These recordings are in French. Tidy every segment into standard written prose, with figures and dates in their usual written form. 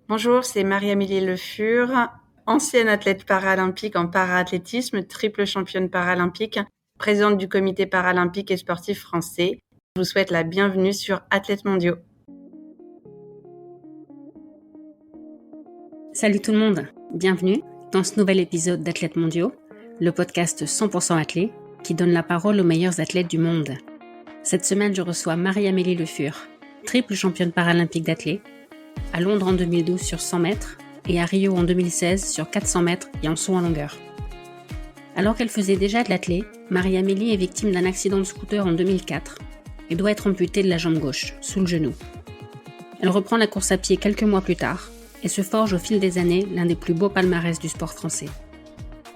Bonjour, c'est Marie-Amélie Le Fur, ancienne athlète paralympique en paraathlétisme, triple championne paralympique, présidente du comité paralympique et sportif français. Je vous souhaite la bienvenue sur Athlètes mondiaux. Salut tout le monde, bienvenue dans ce nouvel épisode d'Athlètes mondiaux, le podcast 100% athlète qui donne la parole aux meilleurs athlètes du monde. Cette semaine, je reçois Marie-Amélie Le Fur, triple championne paralympique d'athlète, à Londres en 2012 sur 100 mètres et à Rio en 2016 sur 400 mètres et en saut en longueur. Alors qu'elle faisait déjà de l'athlète, Marie-Amélie est victime d'un accident de scooter en 2004 et doit être amputée de la jambe gauche, sous le genou. Elle reprend la course à pied quelques mois plus tard et se forge au fil des années l'un des plus beaux palmarès du sport français.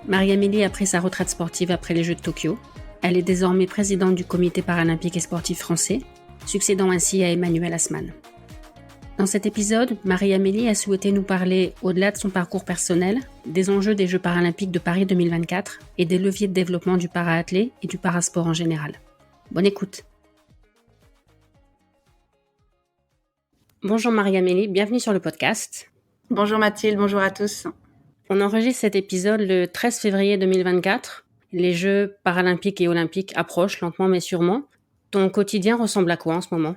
Marie-Amélie a pris sa retraite sportive après les Jeux de Tokyo. Elle est désormais présidente du comité paralympique et sportif français, succédant ainsi à Emmanuel Assmann. Dans cet épisode, Marie-Amélie a souhaité nous parler, au-delà de son parcours personnel, des enjeux des Jeux paralympiques de Paris 2024 et des leviers de développement du para-athlé et du parasport en général. Bonne écoute. Bonjour Marie-Amélie, bienvenue sur le podcast. Bonjour Mathilde, bonjour à tous. On enregistre cet épisode le 13 février 2024. Les Jeux paralympiques et olympiques approchent lentement mais sûrement. Ton quotidien ressemble à quoi en ce moment ?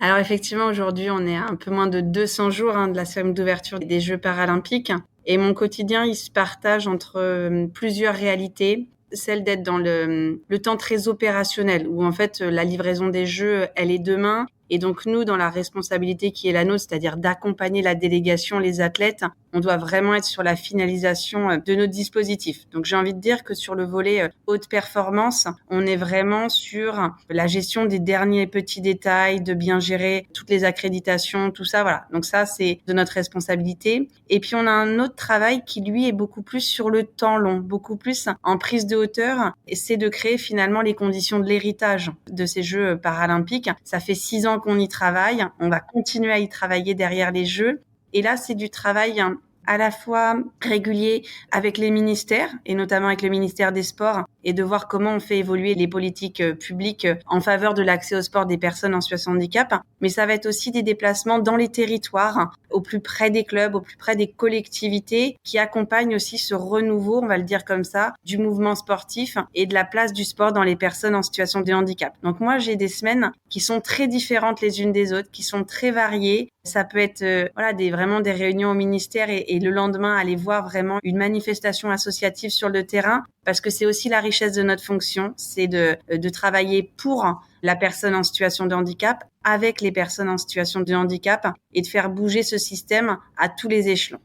Alors effectivement, aujourd'hui, on est à un peu moins de 200 jours de la cérémonie d'ouverture des Jeux paralympiques. Et mon quotidien, il se partage entre plusieurs réalités. Celle d'être dans le temps très opérationnel, où en fait, la livraison des Jeux, elle est demain. Et donc nous, dans la responsabilité qui est la nôtre, c'est-à-dire d'accompagner la délégation, les athlètes, on doit vraiment être sur la finalisation de nos dispositifs. Donc j'ai envie de dire que sur le volet haute performance, on est vraiment sur la gestion des derniers petits détails, de bien gérer toutes les accréditations, tout ça, voilà. Donc ça, c'est de notre responsabilité. Et puis on a un autre travail qui, lui, est beaucoup plus sur le temps long, beaucoup plus en prise de hauteur. Et c'est de créer finalement les conditions de l'héritage de ces Jeux paralympiques. Ça fait 6 ans qu'on y travaille. On va continuer à y travailler derrière les Jeux. Et là, c'est du travail à la fois régulier avec les ministères, et notamment avec le ministère des Sports, et de voir comment on fait évoluer les politiques publiques en faveur de l'accès au sport des personnes en situation de handicap. Mais ça va être aussi des déplacements dans les territoires, au plus près des clubs, au plus près des collectivités, qui accompagnent aussi ce renouveau, on va le dire comme ça, du mouvement sportif et de la place du sport dans les personnes en situation de handicap. Donc moi, j'ai des semaines qui sont très différentes les unes des autres, qui sont très variées. Ça peut être vraiment des réunions au ministère et le lendemain aller voir vraiment une manifestation associative sur le terrain, parce que c'est aussi la richesse de notre fonction, c'est de travailler pour la personne en situation de handicap, avec les personnes en situation de handicap, et de faire bouger ce système à tous les échelons.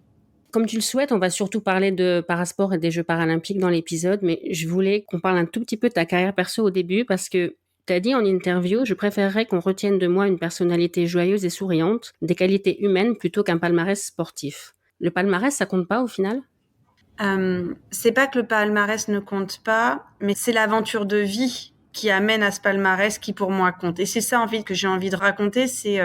Comme tu le souhaites, on va surtout parler de parasport et des Jeux paralympiques dans l'épisode, mais je voulais qu'on parle un tout petit peu de ta carrière perso au début, parce que tu as dit en interview, je préférerais qu'on retienne de moi une personnalité joyeuse et souriante, des qualités humaines plutôt qu'un palmarès sportif. Le palmarès, ça compte pas au final ? C'est pas que le palmarès ne compte pas, mais c'est l'aventure de vie qui amène à ce palmarès qui pour moi compte. Et c'est ça que j'ai envie de raconter, c'est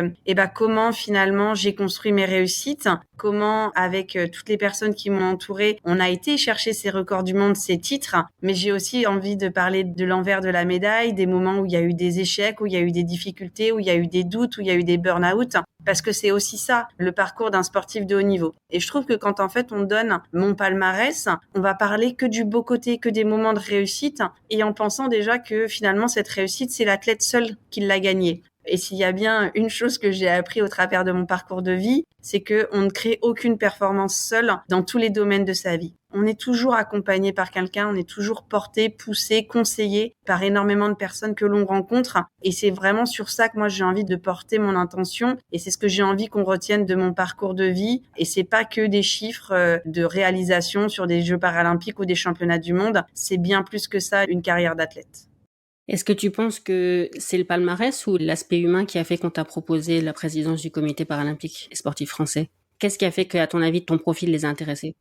comment finalement j'ai construit mes réussites, comment avec toutes les personnes qui m'ont entourée, on a été chercher ces records du monde, ces titres, mais j'ai aussi envie de parler de l'envers de la médaille, des moments où il y a eu des échecs, où il y a eu des difficultés, où il y a eu des doutes, où il y a eu des burn-out, parce que c'est aussi ça, le parcours d'un sportif de haut niveau. Et je trouve que quand en fait on donne mon palmarès, on va parler que du beau côté, que des moments de réussite, et en pensant déjà que finalement cette réussite, c'est l'athlète seul qui l'a gagnée. Et s'il y a bien une chose que j'ai appris au travers de mon parcours de vie, c'est que on ne crée aucune performance seule dans tous les domaines de sa vie. On est toujours accompagné par quelqu'un, on est toujours porté, poussé, conseillé par énormément de personnes que l'on rencontre. Et c'est vraiment sur ça que moi j'ai envie de porter mon intention. Et c'est ce que j'ai envie qu'on retienne de mon parcours de vie. Et c'est pas que des chiffres de réalisation sur des Jeux paralympiques ou des championnats du monde. C'est bien plus que ça, une carrière d'athlète. Est-ce que tu penses que c'est le palmarès ou l'aspect humain qui a fait qu'on t'a proposé la présidence du comité paralympique et sportif français ? Qu'est-ce qui a fait qu'à ton avis, ton profil les a intéressés ?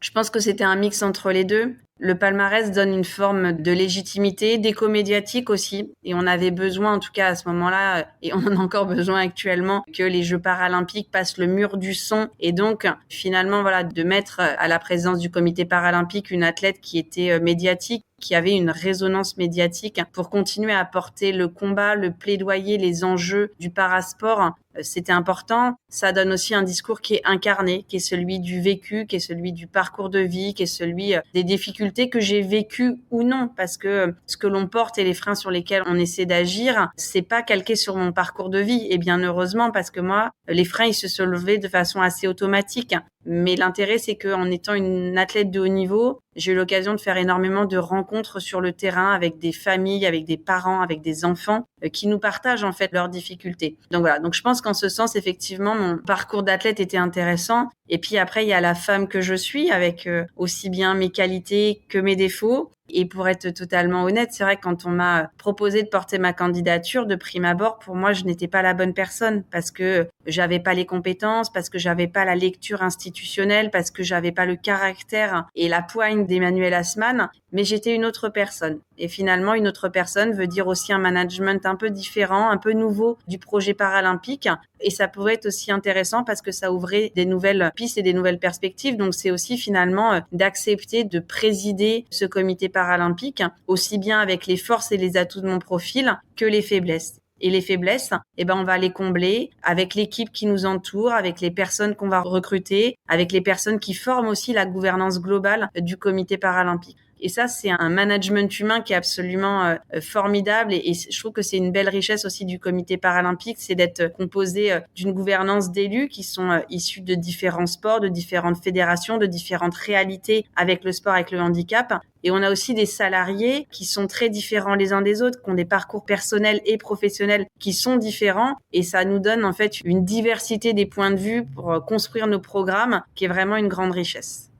Je pense que c'était un mix entre les deux. Le palmarès donne une forme de légitimité, d'écho médiatique aussi. Et on avait besoin, en tout cas à ce moment-là, et on en a encore besoin actuellement, que les Jeux paralympiques passent le mur du son. Et donc, finalement, voilà, de mettre à la présidence du comité paralympique une athlète qui était médiatique, qui avait une résonance médiatique pour continuer à porter le combat, le plaidoyer, les enjeux du parasport. C'était important. Ça donne aussi un discours qui est incarné, qui est celui du vécu, qui est celui du parcours de vie, qui est celui des difficultés que j'ai vécues ou non, parce que ce que l'on porte et les freins sur lesquels on essaie d'agir, c'est pas calqué sur mon parcours de vie. Et bien heureusement, parce que moi, les freins, ils se sont levés de façon assez automatique. Mais l'intérêt, c'est qu'en étant une athlète de haut niveau, j'ai eu l'occasion de faire énormément de rencontres sur le terrain avec des familles, avec des parents, avec des enfants qui nous partagent en fait leurs difficultés. Donc voilà, donc je pense qu'en ce sens, effectivement, mon parcours d'athlète était intéressant. Et puis après, il y a la femme que je suis avec aussi bien mes qualités que mes défauts. Et pour être totalement honnête, c'est vrai que quand on m'a proposé de porter ma candidature, de prime abord, pour moi, je n'étais pas la bonne personne parce que j'avais pas les compétences, parce que j'avais pas la lecture institutionnelle, parce que j'avais pas le caractère et la poigne d'Emmanuel Assmann, mais j'étais une autre personne. Et finalement, une autre personne veut dire aussi un management un peu différent, un peu nouveau du projet paralympique. Et ça pourrait être aussi intéressant parce que ça ouvrait des nouvelles pistes et des nouvelles perspectives. Donc, c'est aussi finalement d'accepter de présider ce comité paralympique, aussi bien avec les forces et les atouts de mon profil que les faiblesses. Et les faiblesses, on va les combler avec l'équipe qui nous entoure, avec les personnes qu'on va recruter, avec les personnes qui forment aussi la gouvernance globale du comité paralympique. Et ça, c'est un management humain qui est absolument formidable. Et je trouve que c'est une belle richesse aussi du comité paralympique, c'est d'être composé d'une gouvernance d'élus qui sont issus de différents sports, de différentes fédérations, de différentes réalités avec le sport, avec le handicap. Et on a aussi des salariés qui sont très différents les uns des autres, qui ont des parcours personnels et professionnels qui sont différents. Et ça nous donne en fait une diversité des points de vue pour construire nos programmes, qui est vraiment une grande richesse.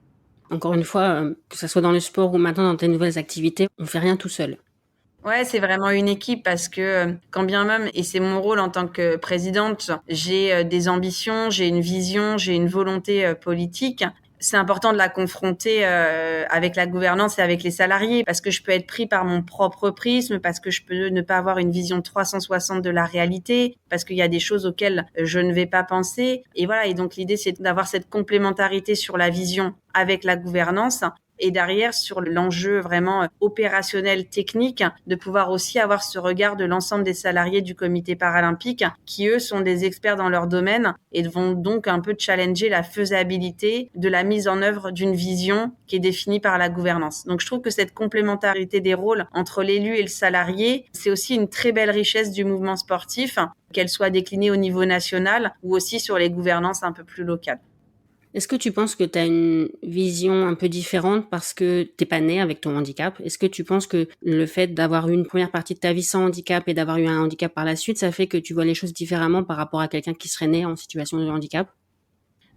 Encore une fois, que ce soit dans le sport ou maintenant dans tes nouvelles activités, on fait rien tout seul. Ouais, c'est vraiment une équipe parce que quand bien même, et c'est mon rôle en tant que présidente, j'ai des ambitions, j'ai une vision, j'ai une volonté politique. C'est important de la confronter avec la gouvernance et avec les salariés parce que je peux être pris par mon propre prisme, parce que je peux ne pas avoir une vision 360 de la réalité, parce qu'il y a des choses auxquelles je ne vais pas penser. Et voilà, et donc l'idée, c'est d'avoir cette complémentarité sur la vision avec la gouvernance. Et derrière, sur l'enjeu vraiment opérationnel, technique, de pouvoir aussi avoir ce regard de l'ensemble des salariés du comité paralympique qui, eux, sont des experts dans leur domaine et vont donc un peu challenger la faisabilité de la mise en œuvre d'une vision qui est définie par la gouvernance. Donc, je trouve que cette complémentarité des rôles entre l'élu et le salarié, c'est aussi une très belle richesse du mouvement sportif, qu'elle soit déclinée au niveau national ou aussi sur les gouvernances un peu plus locales. Est-ce que tu penses que tu as une vision un peu différente parce que t'es pas né avec ton handicap? Est-ce que tu penses que le fait d'avoir eu une première partie de ta vie sans handicap et d'avoir eu un handicap par la suite, ça fait que tu vois les choses différemment par rapport à quelqu'un qui serait né en situation de handicap?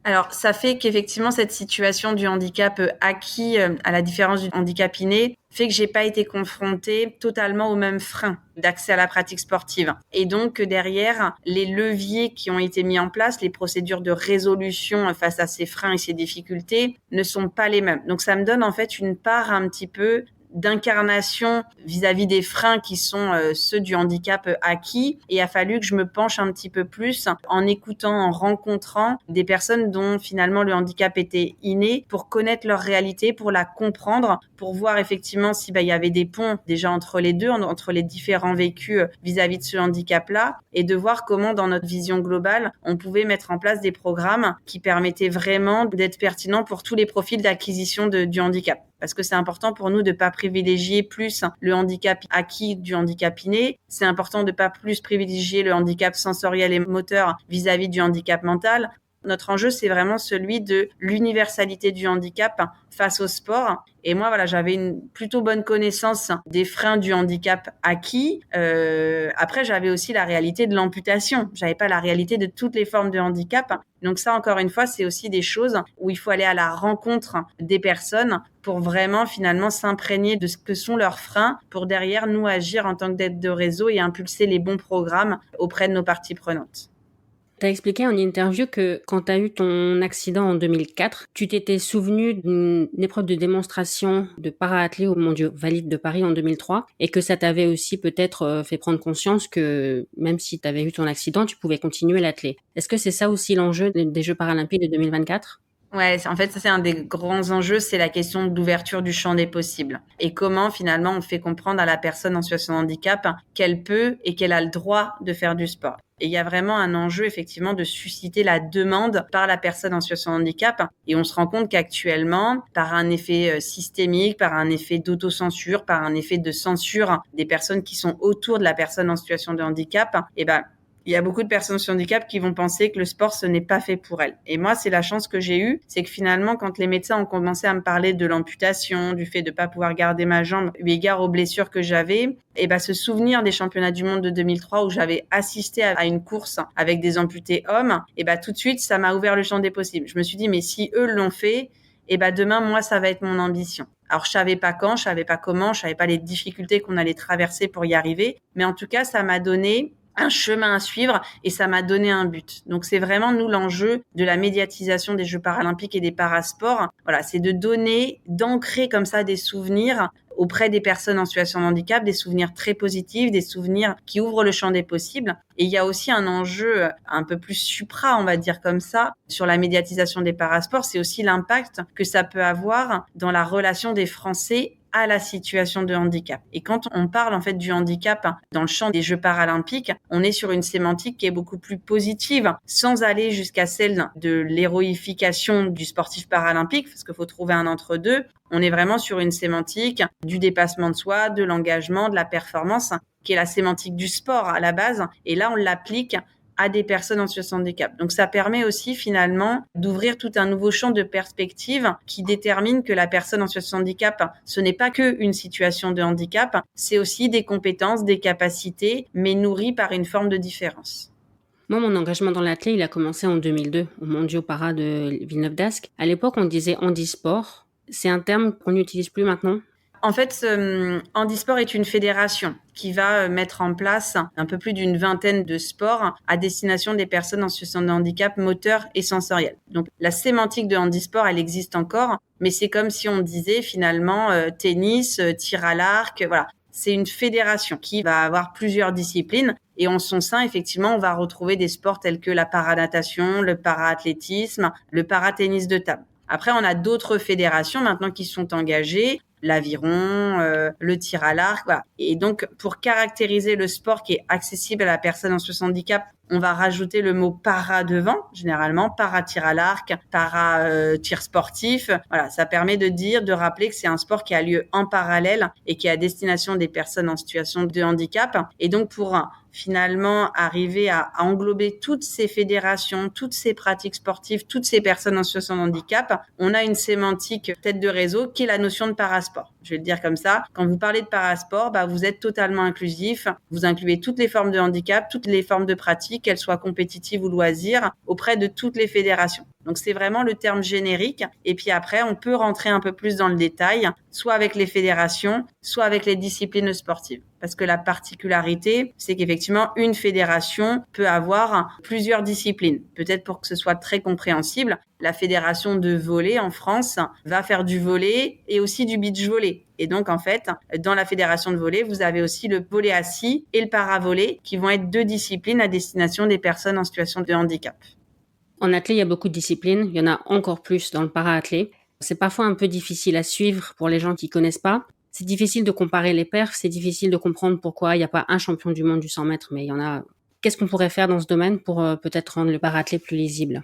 Alors, ça fait qu'effectivement, cette situation du handicap acquis, à la différence du handicap inné, fait que j'ai pas été confrontée totalement aux mêmes freins d'accès à la pratique sportive. Et donc, derrière, les leviers qui ont été mis en place, les procédures de résolution face à ces freins et ces difficultés ne sont pas les mêmes. Donc, ça me donne en fait une part un petit peu d'incarnation vis-à-vis des freins qui sont ceux du handicap acquis. Et il a fallu que je me penche un petit peu plus en écoutant, en rencontrant des personnes dont finalement le handicap était inné pour connaître leur réalité, pour la comprendre, pour voir effectivement si il y avait des ponts déjà entre les deux, entre les différents vécus vis-à-vis de ce handicap-là, et de voir comment dans notre vision globale, on pouvait mettre en place des programmes qui permettaient vraiment d'être pertinents pour tous les profils d'acquisition du handicap. Parce que c'est important pour nous de pas privilégier plus le handicap acquis du handicap inné. C'est important de pas plus privilégier le handicap sensoriel et moteur vis-à-vis du handicap mental. Notre enjeu, c'est vraiment celui de l'universalité du handicap face au sport. Et moi, voilà, j'avais une plutôt bonne connaissance des freins du handicap acquis. Après, j'avais aussi la réalité de l'amputation. J'avais pas la réalité de toutes les formes de handicap. Donc ça, encore une fois, c'est aussi des choses où il faut aller à la rencontre des personnes pour vraiment, finalement, s'imprégner de ce que sont leurs freins pour derrière nous agir en tant que tête de réseau et impulser les bons programmes auprès de nos parties prenantes. Tu as expliqué en interview que quand tu as eu ton accident en 2004, tu t'étais souvenu d'une épreuve de démonstration de para-athlée aux Mondiaux Valides de Paris en 2003 et que ça t'avait aussi peut-être fait prendre conscience que même si tu avais eu ton accident, tu pouvais continuer l'athlé. Est-ce que c'est ça aussi l'enjeu des Jeux paralympiques de 2024 ? Ouais, en fait, ça c'est un des grands enjeux, c'est la question de l'ouverture du champ des possibles. Et comment finalement on fait comprendre à la personne en situation de handicap qu'elle peut et qu'elle a le droit de faire du sport. Et il y a vraiment un enjeu effectivement de susciter la demande par la personne en situation de handicap. Et on se rend compte qu'actuellement, par un effet systémique, par un effet d'autocensure, par un effet de censure des personnes qui sont autour de la personne en situation de handicap, il y a beaucoup de personnes sur handicap qui vont penser que le sport, ce n'est pas fait pour elles. Et moi, c'est la chance que j'ai eue, c'est que finalement, quand les médecins ont commencé à me parler de l'amputation, du fait de pas pouvoir garder ma jambe, eu égard aux blessures que j'avais, ce souvenir des championnats du monde de 2003 où j'avais assisté à une course avec des amputés hommes, tout de suite, ça m'a ouvert le champ des possibles. Je me suis dit, mais si eux l'ont fait, demain, moi, ça va être mon ambition. Alors, je savais pas quand, je savais pas comment, je savais pas les difficultés qu'on allait traverser pour y arriver, mais en tout cas, ça m'a donné un chemin à suivre et ça m'a donné un but. Donc c'est vraiment nous l'enjeu de la médiatisation des Jeux paralympiques et des parasports. Voilà, c'est de donner, d'ancrer comme ça des souvenirs auprès des personnes en situation de handicap, des souvenirs très positifs, des souvenirs qui ouvrent le champ des possibles. Et il y a aussi un enjeu un peu plus supra, on va dire comme ça, sur la médiatisation des parasports, c'est aussi l'impact que ça peut avoir dans la relation des Français à la situation de handicap. Et quand on parle en fait du handicap dans le champ des Jeux paralympiques, on est sur une sémantique qui est beaucoup plus positive, sans aller jusqu'à celle de l'héroïfication du sportif paralympique, parce qu'il faut trouver un entre-deux. On est vraiment sur une sémantique du dépassement de soi, de l'engagement, de la performance, qui est la sémantique du sport à la base. Et là, on l'applique à des personnes en situation de handicap. Donc ça permet aussi finalement d'ouvrir tout un nouveau champ de perspective qui détermine que la personne en situation de handicap, ce n'est pas que une situation de handicap, c'est aussi des compétences, des capacités, mais nourries par une forme de différence. Moi, mon engagement dans l'athlé, il a commencé en 2002, au Mondiaux Para de Villeneuve-d'Ascq. À l'époque, on disait handisport. C'est un terme qu'on n'utilise plus maintenant. En fait, Handisport est une fédération qui va mettre en place un peu plus d'une vingtaine de sports à destination des personnes en situation de handicap moteur et sensoriel. Donc, la sémantique de handisport, elle existe encore, mais c'est comme si on disait finalement tennis, tir à l'arc, voilà. C'est une fédération qui va avoir plusieurs disciplines et en son sein, effectivement, on va retrouver des sports tels que la paranatation, le paraathlétisme, le paratennis de table. Après, on a d'autres fédérations maintenant qui sont engagées, l'aviron, le tir à l'arc, voilà. Et donc, pour caractériser le sport qui est accessible à la personne en situation de handicap, on va rajouter le mot para devant, généralement, para tir à l'arc, para tir sportif. Voilà, ça permet de rappeler que c'est un sport qui a lieu en parallèle et qui est à destination des personnes en situation de handicap. Et donc, pour finalement arriver à englober toutes ces fédérations, toutes ces pratiques sportives, toutes ces personnes en situation de handicap, on a une sémantique tête de réseau qui est la notion de parasport. Je vais le dire comme ça. Quand vous parlez de parasport, vous êtes totalement inclusif. Vous incluez toutes les formes de handicap, toutes les formes de pratiques, qu'elles soient compétitives ou loisirs, auprès de toutes les fédérations. Donc, c'est vraiment le terme générique. Et puis après, on peut rentrer un peu plus dans le détail, soit avec les fédérations, soit avec les disciplines sportives. Parce que la particularité, c'est qu'effectivement, une fédération peut avoir plusieurs disciplines. Peut-être pour que ce soit très compréhensible, la fédération de volley en France va faire du volley et aussi du beach volley. Et donc, en fait, dans la fédération de volley, vous avez aussi le volley assis et le para-volley qui vont être deux disciplines à destination des personnes en situation de handicap. En athlé, il y a beaucoup de disciplines. Il y en a encore plus dans le para-athlé. C'est parfois un peu difficile à suivre pour les gens qui connaissent pas. C'est difficile de comparer les perfs. C'est difficile de comprendre pourquoi il n'y a pas un champion du monde du 100 mètres, mais il y en a. Qu'est-ce qu'on pourrait faire dans ce domaine pour peut-être rendre le para-athlé plus lisible ?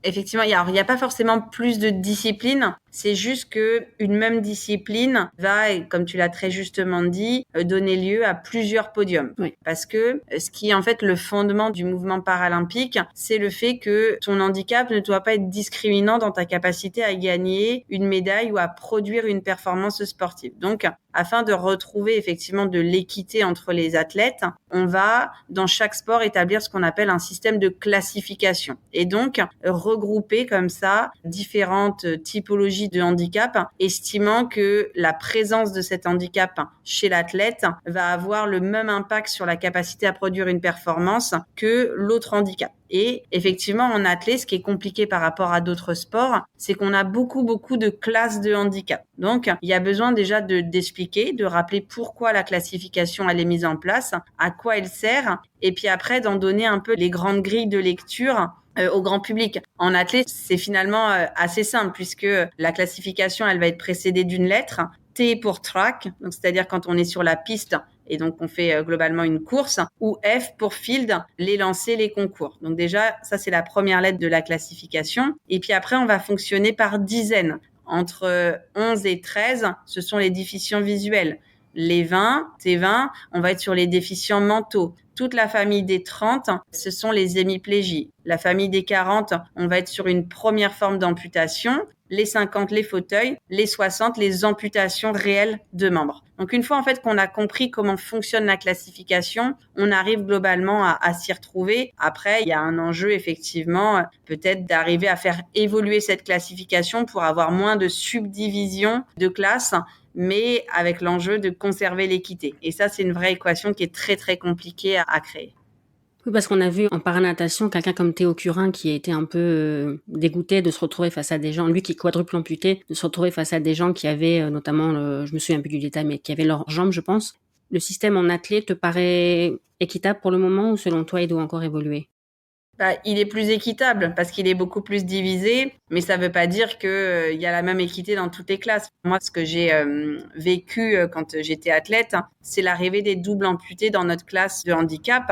Effectivement, il y a pas forcément plus de disciplines. C'est juste que une même discipline va, comme tu l'as très justement dit, donner lieu à plusieurs podiums. Oui. Parce que ce qui est en fait le fondement du mouvement paralympique, c'est le fait que ton handicap ne doit pas être discriminant dans ta capacité à gagner une médaille ou à produire une performance sportive. Donc, afin de retrouver effectivement de l'équité entre les athlètes, on va, dans chaque sport, établir ce qu'on appelle un système de classification. Et donc, regrouper comme ça différentes typologies de handicap, estimant que la présence de cet handicap chez l'athlète va avoir le même impact sur la capacité à produire une performance que l'autre handicap. Et effectivement, en athlée, ce qui est compliqué par rapport à d'autres sports, c'est qu'on a beaucoup de classes de handicap. Donc, il y a besoin déjà d'expliquer, de rappeler pourquoi la classification elle est mise en place, à quoi elle sert, et puis après d'en donner un peu les grandes grilles de lecture au grand public. En athlée, c'est finalement assez simple puisque la classification, elle va être précédée d'une lettre. T pour track, donc c'est-à-dire quand on est sur la piste et donc on fait globalement une course, ou F pour field, les lancers, les concours. Donc déjà, ça c'est la première lettre de la classification. Et puis après, on va fonctionner par dizaines. Entre 11 et 13, ce sont les déficients visuels. Les 20, T20, on va être sur les déficients mentaux. Toute la famille des 30, ce sont les hémiplégies. La famille des 40, on va être sur une première forme d'amputation. Les 50, les fauteuils. Les 60, les amputations réelles de membres. Donc, une fois en fait qu'on a compris comment fonctionne la classification, on arrive globalement à s'y retrouver. Après, il y a un enjeu effectivement, peut-être d'arriver à faire évoluer cette classification pour avoir moins de subdivisions de classes, mais avec l'enjeu de conserver l'équité. Et ça, c'est une vraie équation qui est très, très compliquée à créer. Oui, parce qu'on a vu en paranatation quelqu'un comme Théo Curin qui a été un peu dégoûté de se retrouver face à des gens, lui qui est quadruple amputé, de se retrouver face à des gens qui avaient notamment, je me souviens plus du détail, mais qui avaient leurs jambes, je pense. Le système en athlée te paraît équitable pour le moment ou selon toi, il doit encore évoluer? Il est plus équitable parce qu'il est beaucoup plus divisé, mais ça veut pas dire que il y a la même équité dans toutes les classes. Moi, ce que j'ai vécu quand j'étais athlète, c'est l'arrivée des doubles amputés dans notre classe de handicap.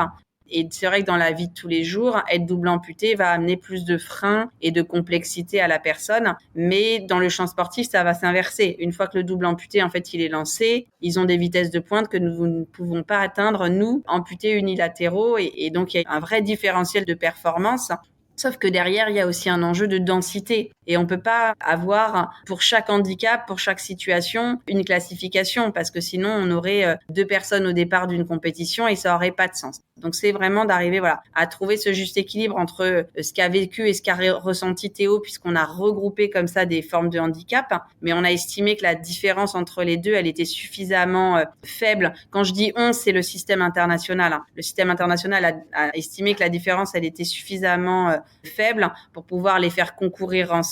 Et c'est vrai que dans la vie de tous les jours, être double amputé va amener plus de freins et de complexité à la personne. Mais dans le champ sportif, ça va s'inverser. Une fois que le double amputé, en fait, il est lancé, ils ont des vitesses de pointe que nous ne pouvons pas atteindre, nous, amputés unilatéraux. Et donc, il y a un vrai différentiel de performance. Sauf que derrière, il y a aussi un enjeu de densité. Et on peut pas avoir pour chaque handicap, pour chaque situation, une classification parce que sinon, on aurait 2 personnes au départ d'une compétition et ça aurait pas de sens. Donc, c'est vraiment d'arriver, à trouver ce juste équilibre entre ce qu'a vécu et ce qu'a ressenti Théo puisqu'on a regroupé comme ça des formes de handicap. Mais on a estimé que la différence entre les deux, elle était suffisamment faible. Quand je dis 11, c'est le système international. Le système international a estimé que la différence, elle était suffisamment faibles pour pouvoir les faire concourir ensemble.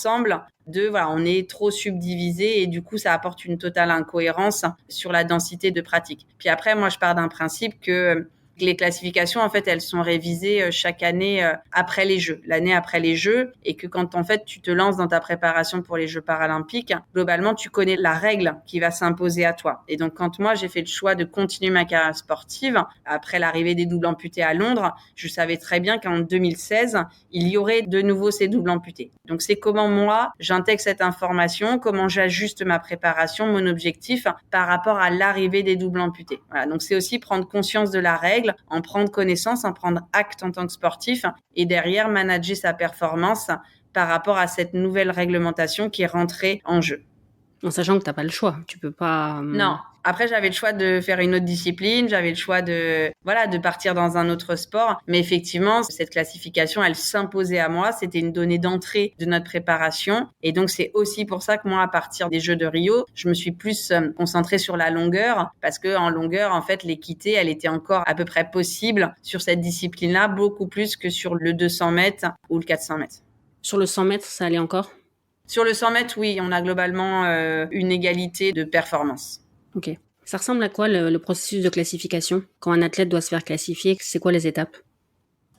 On est trop subdivisé et du coup, ça apporte une totale incohérence sur la densité de pratique. Puis après, moi, je pars d'un principe que les classifications, en fait, elles sont révisées chaque année après les Jeux, l'année après les Jeux, et que quand, en fait, tu te lances dans ta préparation pour les Jeux paralympiques, globalement, tu connais la règle qui va s'imposer à toi. Et donc, quand moi, j'ai fait le choix de continuer ma carrière sportive, après l'arrivée des doubles amputés à Londres, je savais très bien qu'en 2016, il y aurait de nouveau ces doubles amputés. Donc, c'est comment moi, j'intègre cette information, comment j'ajuste ma préparation, mon objectif par rapport à l'arrivée des doubles amputés. Voilà. Donc, c'est aussi prendre conscience de la règle, en prendre connaissance, en prendre acte en tant que sportif et derrière manager sa performance par rapport à cette nouvelle réglementation qui est rentrée en jeu. En sachant que t'as pas le choix, tu peux pas... Non. Après, j'avais le choix de faire une autre discipline, j'avais le choix de partir dans un autre sport. Mais effectivement, cette classification, elle s'imposait à moi. C'était une donnée d'entrée de notre préparation. Et donc, c'est aussi pour ça que moi, à partir des Jeux de Rio, je me suis plus concentrée sur la longueur. Parce que en longueur, en fait, l'équité, elle était encore à peu près possible sur cette discipline-là, beaucoup plus que sur le 200 mètres ou le 400 mètres. Sur le 100 mètres, ça allait encore? Sur le 100 mètres, oui, on a globalement une égalité de performance. Ok. Ça ressemble à quoi le processus de classification? Quand un athlète doit se faire classifier, c'est quoi les étapes?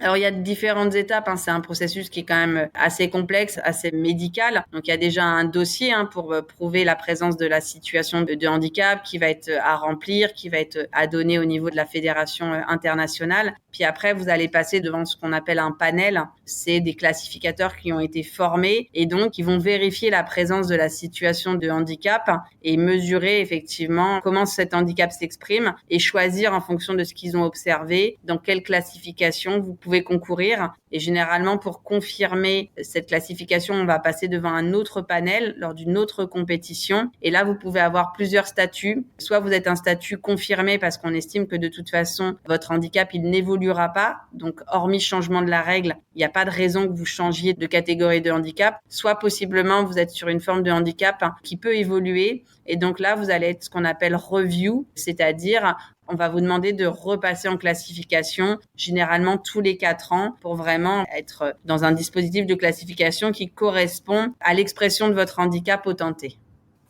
Alors, il y a différentes étapes. C'est un processus qui est quand même assez complexe, assez médical. Donc, il y a déjà un dossier pour prouver la présence de la situation de handicap qui va être à remplir, qui va être à donner au niveau de la fédération internationale. Puis après, vous allez passer devant ce qu'on appelle un panel. C'est des classificateurs qui ont été formés et donc qui vont vérifier la présence de la situation de handicap et mesurer effectivement comment cet handicap s'exprime et choisir en fonction de ce qu'ils ont observé dans quelle classification vous pouvez concourir. Et généralement, pour confirmer cette classification, on va passer devant un autre panel lors d'une autre compétition. Et là, vous pouvez avoir plusieurs statuts. Soit vous êtes un statut confirmé parce qu'on estime que de toute façon, votre handicap, il n'évoluera pas. Donc, hormis changement de la règle, il n'y a pas de raison que vous changiez de catégorie de handicap. Soit possiblement, vous êtes sur une forme de handicap qui peut évoluer. Et donc là, vous allez être ce qu'on appelle review, c'est-à-dire on va vous demander de repasser en classification, généralement tous les 4 ans, pour vraiment être dans un dispositif de classification qui correspond à l'expression de votre handicap autenté.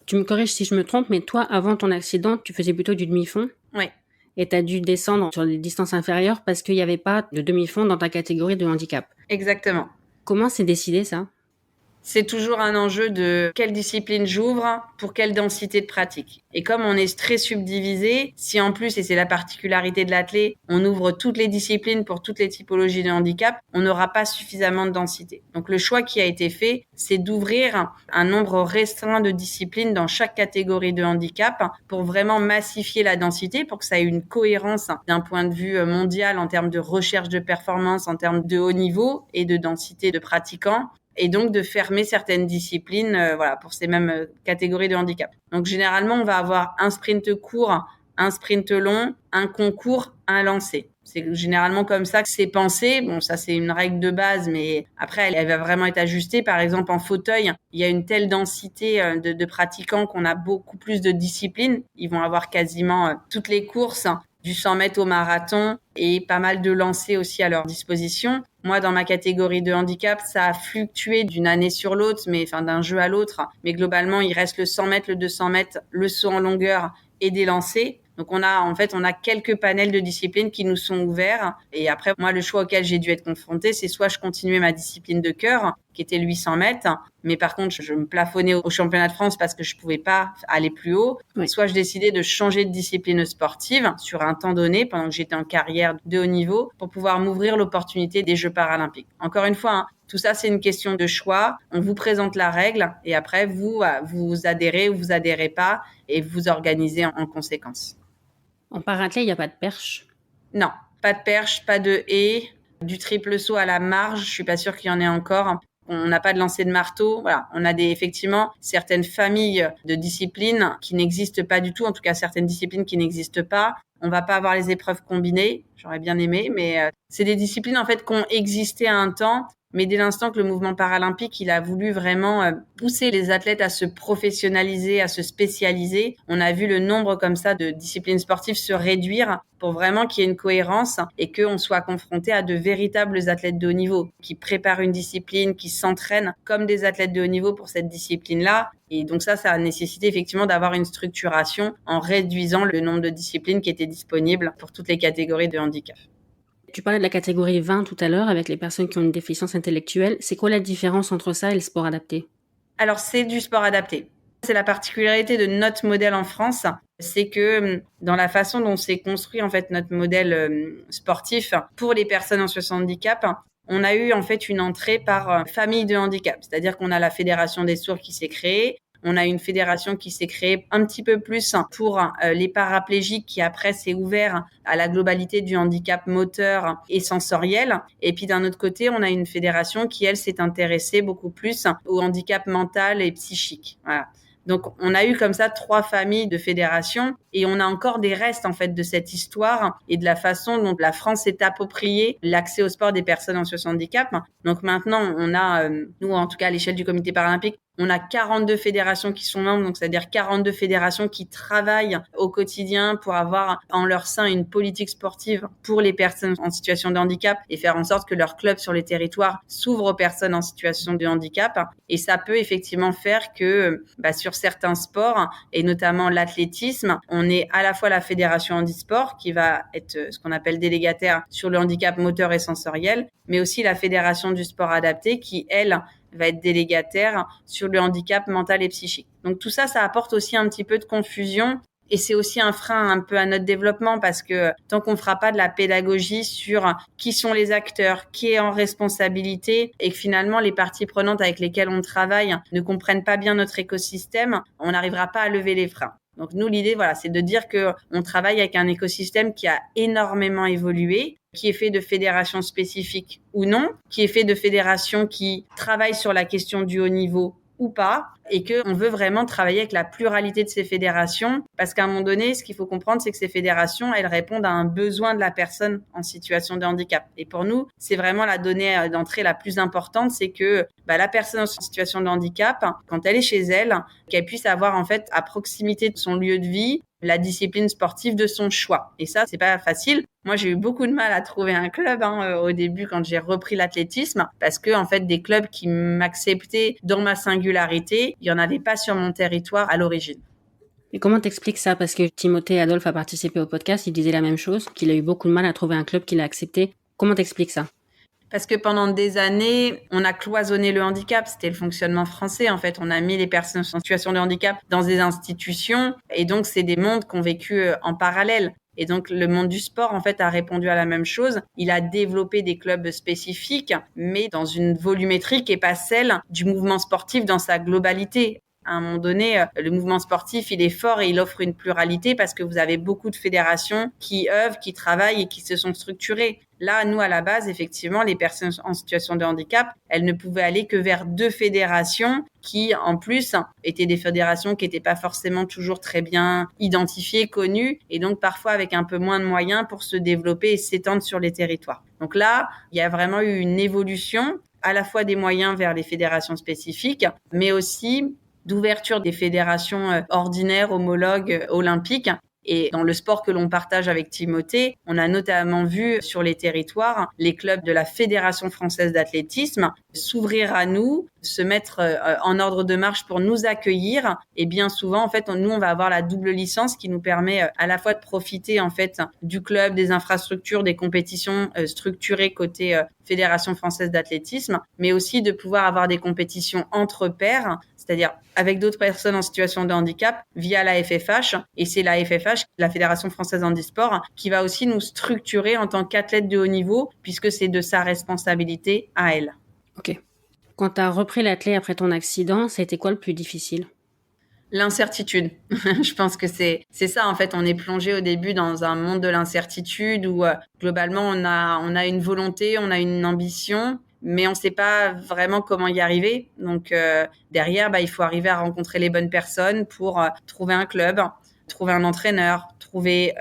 Tu me corriges si je me trompe, mais toi, avant ton accident, tu faisais plutôt du demi-fond? Oui. Et tu as dû descendre sur les distances inférieures parce qu'il n'y avait pas de demi-fond dans ta catégorie de handicap. Exactement. Comment c'est décidé ça? C'est toujours un enjeu de quelle discipline j'ouvre pour quelle densité de pratique. Et comme on est très subdivisé, si en plus, et c'est la particularité de l'athlé, on ouvre toutes les disciplines pour toutes les typologies de handicap, on n'aura pas suffisamment de densité. Donc le choix qui a été fait, c'est d'ouvrir un nombre restreint de disciplines dans chaque catégorie de handicap pour vraiment massifier la densité, pour que ça ait une cohérence d'un point de vue mondial en termes de recherche de performance, en termes de haut niveau et de densité de pratiquants. Et donc de fermer certaines disciplines pour ces mêmes catégories de handicap. Donc généralement, on va avoir un sprint court, un sprint long, un concours, un lancer. C'est généralement comme ça que c'est pensé. Bon, ça c'est une règle de base, mais après elle va vraiment être ajustée. Par exemple, en fauteuil, il y a une telle densité de pratiquants qu'on a beaucoup plus de disciplines. Ils vont avoir quasiment toutes les courses, du 100 mètres au marathon et pas mal de lancers aussi à leur disposition. Moi, dans ma catégorie de handicap, ça a fluctué d'une année sur l'autre, d'un jeu à l'autre. Mais globalement, il reste le 100 mètres, le 200 mètres, le saut en longueur et des lancers. Donc on a quelques panels de disciplines qui nous sont ouverts. Et après, moi, le choix auquel j'ai dû être confrontée, c'est soit je continuais ma discipline de cœur, qui était le 800 mètres, mais par contre, je me plafonnais au championnat de France parce que je pouvais pas aller plus haut. Oui. Soit je décidais de changer de discipline sportive sur un temps donné, pendant que j'étais en carrière de haut niveau, pour pouvoir m'ouvrir l'opportunité des Jeux paralympiques. Encore une fois, tout ça, c'est une question de choix. On vous présente la règle et après, vous adhérez ou vous adhérez pas et vous organisez en conséquence. En parathlé, il n'y a pas de perche? Non, pas de perche, pas de haie, du triple saut à la marge. Je suis pas sûre qu'il y en ait encore. On n'a pas de lancer de marteau. Voilà, on a effectivement certaines familles de disciplines qui n'existent pas du tout. En tout cas, certaines disciplines qui n'existent pas. On va pas avoir les épreuves combinées. J'aurais bien aimé, mais c'est des disciplines en fait qui ont existé à un temps. Mais dès l'instant que le mouvement paralympique, il a voulu vraiment pousser les athlètes à se professionnaliser, à se spécialiser, on a vu le nombre comme ça de disciplines sportives se réduire pour vraiment qu'il y ait une cohérence et qu'on soit confronté à de véritables athlètes de haut niveau qui préparent une discipline, qui s'entraînent comme des athlètes de haut niveau pour cette discipline-là. Et donc ça a nécessité effectivement d'avoir une structuration en réduisant le nombre de disciplines qui étaient disponibles pour toutes les catégories de handicap. Tu parlais de la catégorie 20 tout à l'heure avec les personnes qui ont une déficience intellectuelle. C'est quoi la différence entre ça et le sport adapté? Alors, c'est du sport adapté. C'est la particularité de notre modèle en France, c'est que dans la façon dont s'est construit en fait notre modèle sportif pour les personnes en situation de handicap, on a eu en fait une entrée par famille de handicap. C'est-à-dire qu'on a la Fédération des sourds qui s'est créée. On a une fédération qui s'est créée un petit peu plus pour les paraplégiques qui après s'est ouvert à la globalité du handicap moteur et sensoriel. Et puis d'un autre côté, on a une fédération qui, elle, s'est intéressée beaucoup plus au handicap mental et psychique. Voilà. Donc, on a eu comme ça 3 familles de fédérations et on a encore des restes en fait de cette histoire et de la façon dont la France s'est appropriée l'accès au sport des personnes en situation de handicap. Donc maintenant, on a, nous en tout cas à l'échelle du comité paralympique, on a 42 fédérations qui sont membres, donc c'est-à-dire 42 fédérations qui travaillent au quotidien pour avoir en leur sein une politique sportive pour les personnes en situation de handicap et faire en sorte que leur club sur les territoires s'ouvre aux personnes en situation de handicap. Et ça peut effectivement faire que sur certains sports, et notamment l'athlétisme, on est à la fois la fédération handisport qui va être ce qu'on appelle délégataire sur le handicap moteur et sensoriel, mais aussi la fédération du sport adapté qui, elle, va être délégataire sur le handicap mental et psychique. Donc tout ça, ça apporte aussi un petit peu de confusion et c'est aussi un frein un peu à notre développement parce que tant qu'on ne fera pas de la pédagogie sur qui sont les acteurs, qui est en responsabilité et que finalement les parties prenantes avec lesquelles on travaille ne comprennent pas bien notre écosystème, on n'arrivera pas à lever les freins. Donc nous, l'idée, c'est de dire que on travaille avec un écosystème qui a énormément évolué, qui est fait de fédérations spécifiques ou non, qui est fait de fédérations qui travaillent sur la question du haut niveau ou pas, et qu'on veut vraiment travailler avec la pluralité de ces fédérations, parce qu'à un moment donné, ce qu'il faut comprendre, c'est que ces fédérations, elles répondent à un besoin de la personne en situation de handicap. Et pour nous, c'est vraiment la donnée d'entrée la plus importante, c'est que la personne en situation de handicap, quand elle est chez elle, qu'elle puisse avoir en fait à proximité de son lieu de vie la discipline sportive de son choix. Et ça, c'est pas facile. Moi, j'ai eu beaucoup de mal à trouver un club au début quand j'ai repris l'athlétisme, parce que en fait, des clubs qui m'acceptaient dans ma singularité, il y en avait pas sur mon territoire à l'origine. Et comment t'expliques ça? Parce que Timothée Adolphe a participé au podcast, il disait la même chose, qu'il a eu beaucoup de mal à trouver un club qui l'a accepté. Comment t'expliques ça? Parce que pendant des années, on a cloisonné le handicap. C'était le fonctionnement français. En fait, on a mis les personnes en situation de handicap dans des institutions. Et donc, c'est des mondes qu'on vécu en parallèle. Et donc, le monde du sport, en fait, a répondu à la même chose. Il a développé des clubs spécifiques, mais dans une volumétrie qui n'est pas celle du mouvement sportif dans sa globalité. À un moment donné, le mouvement sportif, il est fort et il offre une pluralité parce que vous avez beaucoup de fédérations qui œuvrent, qui travaillent et qui se sont structurées. Là, nous, à la base, effectivement, les personnes en situation de handicap, elles ne pouvaient aller que vers 2 fédérations qui, en plus, étaient des fédérations qui n'étaient pas forcément toujours très bien identifiées, connues, et donc parfois avec un peu moins de moyens pour se développer et s'étendre sur les territoires. Donc là, il y a vraiment eu une évolution, à la fois des moyens vers les fédérations spécifiques, mais aussi d'ouverture des fédérations ordinaires, homologues, olympiques. Et dans le sport que l'on partage avec Timothée, on a notamment vu sur les territoires les clubs de la Fédération française d'athlétisme s'ouvrir à nous, se mettre en ordre de marche pour nous accueillir. Et bien souvent, en fait, nous, on va avoir la double licence qui nous permet à la fois de profiter en fait du club, des infrastructures, des compétitions structurées côté Fédération française d'athlétisme, mais aussi de pouvoir avoir des compétitions entre pairs, c'est-à-dire avec d'autres personnes en situation de handicap via la FFH. Et c'est la FFH, la Fédération française handisport, qui va aussi nous structurer en tant qu'athlète de haut niveau, puisque c'est de sa responsabilité à elle. Ok. Quand tu as repris l'athlé après ton accident, ça a été quoi le plus difficile? L'incertitude. Je pense que c'est ça, en fait. On est plongé au début dans un monde de l'incertitude où globalement, on a une volonté, on a une ambition, mais on ne sait pas vraiment comment y arriver. Donc derrière, il faut arriver à rencontrer les bonnes personnes pour trouver un club, trouver un entraîneur, trouver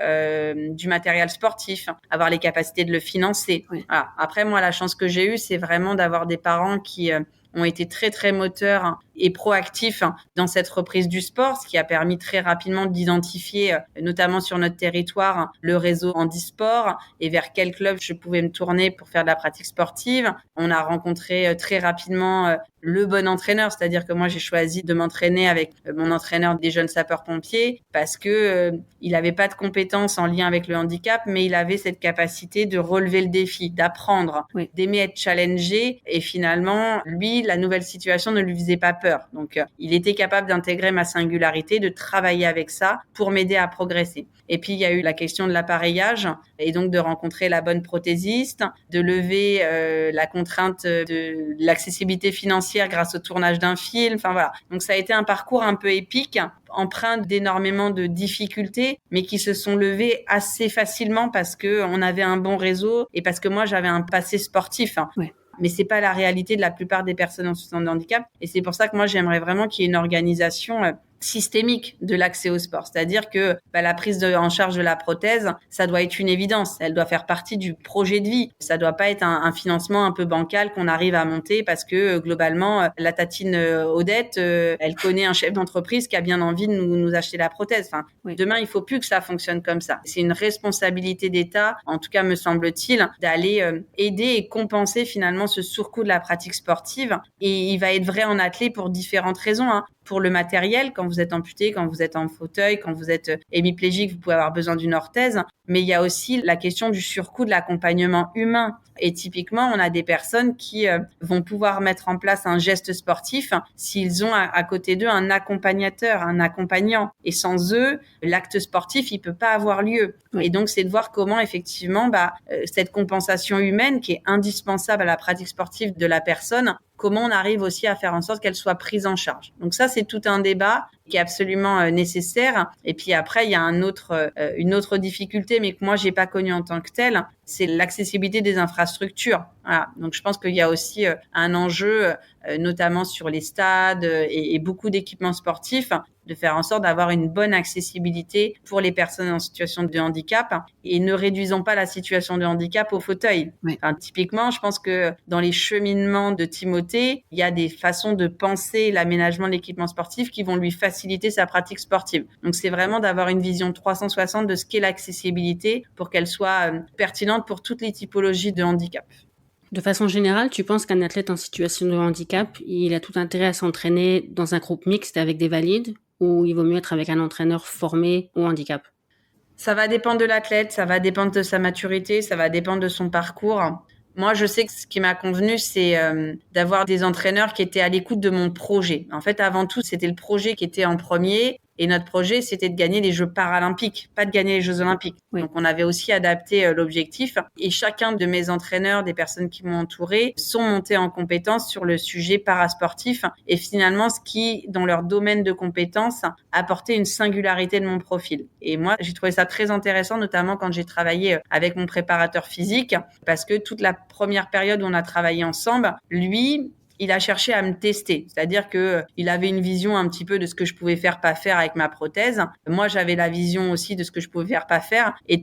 du matériel sportif, avoir les capacités de le financer. Oui. Voilà. Après, moi, la chance que j'ai eue, c'est vraiment d'avoir des parents qui ont été très, très moteurs et proactifs dans cette reprise du sport, ce qui a permis très rapidement d'identifier, notamment sur notre territoire, le réseau handisport et vers quel club je pouvais me tourner pour faire de la pratique sportive. On a rencontré très rapidement le bon entraîneur, c'est-à-dire que moi, j'ai choisi de m'entraîner avec mon entraîneur des jeunes sapeurs-pompiers parce que il avait pas de compétences en lien avec le handicap, mais il avait cette capacité de relever le défi, d'apprendre, Oui. d'aimer être challengé. Et finalement, lui, la nouvelle situation ne lui faisait pas peur. Donc, il était capable d'intégrer ma singularité, de travailler avec ça pour m'aider à progresser. Et puis, il y a eu la question de l'appareillage et donc de rencontrer la bonne prothésiste, de lever la contrainte de l'accessibilité financière grâce au tournage d'un film. Enfin, voilà. Donc, ça a été un parcours un peu épique, empreint d'énormément de difficultés, mais qui se sont levées assez facilement parce que on avait un bon réseau et parce que moi, j'avais un passé sportif. Ouais. Mais c'est pas la réalité de la plupart des personnes en situation de handicap. Et c'est pour ça que moi, j'aimerais vraiment qu'il y ait une organisation systémique de l'accès au sport. C'est-à-dire que la prise en charge de la prothèse, ça doit être une évidence. Elle doit faire partie du projet de vie. Ça doit pas être un financement un peu bancal qu'on arrive à monter parce que globalement, la tatine Odette, elle connaît un chef d'entreprise qui a bien envie de nous acheter la prothèse. Enfin, Oui. Demain, il faut plus que ça fonctionne comme ça. C'est une responsabilité d'État, en tout cas me semble-t-il, d'aller aider et compenser finalement ce surcoût de la pratique sportive. Et il va être vrai en athlée pour différentes raisons. Pour le matériel, quand vous êtes amputé, quand vous êtes en fauteuil, quand vous êtes hémiplégique, vous pouvez avoir besoin d'une orthèse. Mais il y a aussi la question du surcoût de l'accompagnement humain. Et typiquement, on a des personnes qui vont pouvoir mettre en place un geste sportif s'ils ont à côté d'eux un accompagnateur, un accompagnant. Et sans eux, l'acte sportif, il peut pas avoir lieu. Oui. Et donc, c'est de voir comment effectivement cette compensation humaine qui est indispensable à la pratique sportive de la personne, comment on arrive aussi à faire en sorte qu'elle soit prise en charge. Donc ça, c'est tout un débat qui est absolument nécessaire. Et puis après, il y a une autre difficulté, mais que moi, j'ai pas connue en tant que telle, c'est l'accessibilité des infrastructures. Voilà. Donc, je pense qu'il y a aussi un enjeu, notamment sur les stades et beaucoup d'équipements sportifs, de faire en sorte d'avoir une bonne accessibilité pour les personnes en situation de handicap et ne réduisons pas la situation de handicap au fauteuil. Oui. Enfin, typiquement, je pense que dans les cheminements de Timothée, il y a des façons de penser l'aménagement de l'équipement sportif qui vont lui faciliter sa pratique sportive. Donc, c'est vraiment d'avoir une vision 360 de ce qu'est l'accessibilité pour qu'elle soit pertinente pour toutes les typologies de handicap. De façon générale, tu penses qu'un athlète en situation de handicap, il a tout intérêt à s'entraîner dans un groupe mixte avec des valides ou il vaut mieux être avec un entraîneur formé au handicap? Ça va dépendre de l'athlète, ça va dépendre de sa maturité, ça va dépendre de son parcours. Moi, je sais que ce qui m'a convenu, c'est d'avoir des entraîneurs qui étaient à l'écoute de mon projet. En fait, avant tout, c'était le projet qui était en premier. Et notre projet, c'était de gagner les Jeux paralympiques, pas de gagner les Jeux olympiques. Oui. Donc, on avait aussi adapté l'objectif. Et chacun de mes entraîneurs, des personnes qui m'ont entouré, sont montés en compétence sur le sujet parasportif. Et finalement, ce qui, dans leur domaine de compétences, apportait une singularité de mon profil. Et moi, j'ai trouvé ça très intéressant, notamment quand j'ai travaillé avec mon préparateur physique, parce que toute la première période où on a travaillé ensemble, lui, il a cherché à me tester. C'est-à-dire que il avait une vision un petit peu de ce que je pouvais faire, pas faire avec ma prothèse. Moi, j'avais la vision aussi de ce que je pouvais faire, pas faire. Et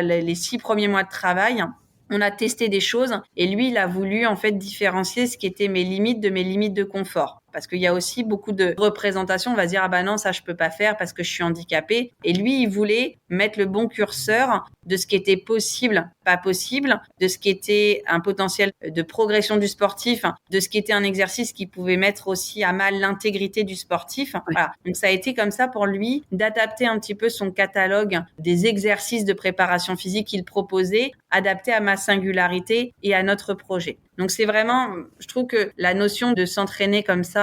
les 6 premiers mois de travail, on a testé des choses et lui, il a voulu en fait différencier ce qui était mes limites de mes limites de confort. Parce qu'il y a aussi beaucoup de représentations. On va se dire, ah bah non, ça je peux pas faire parce que je suis handicapé. Et lui, il voulait mettre le bon curseur de ce qui était possible, pas possible, de ce qui était un potentiel de progression du sportif, de ce qui était un exercice qui pouvait mettre aussi à mal l'intégrité du sportif. Oui. Voilà. Donc ça a été comme ça pour lui d'adapter un petit peu son catalogue des exercices de préparation physique qu'il proposait, adapté à ma singularité et à notre projet. Donc c'est vraiment, je trouve que la notion de s'entraîner comme ça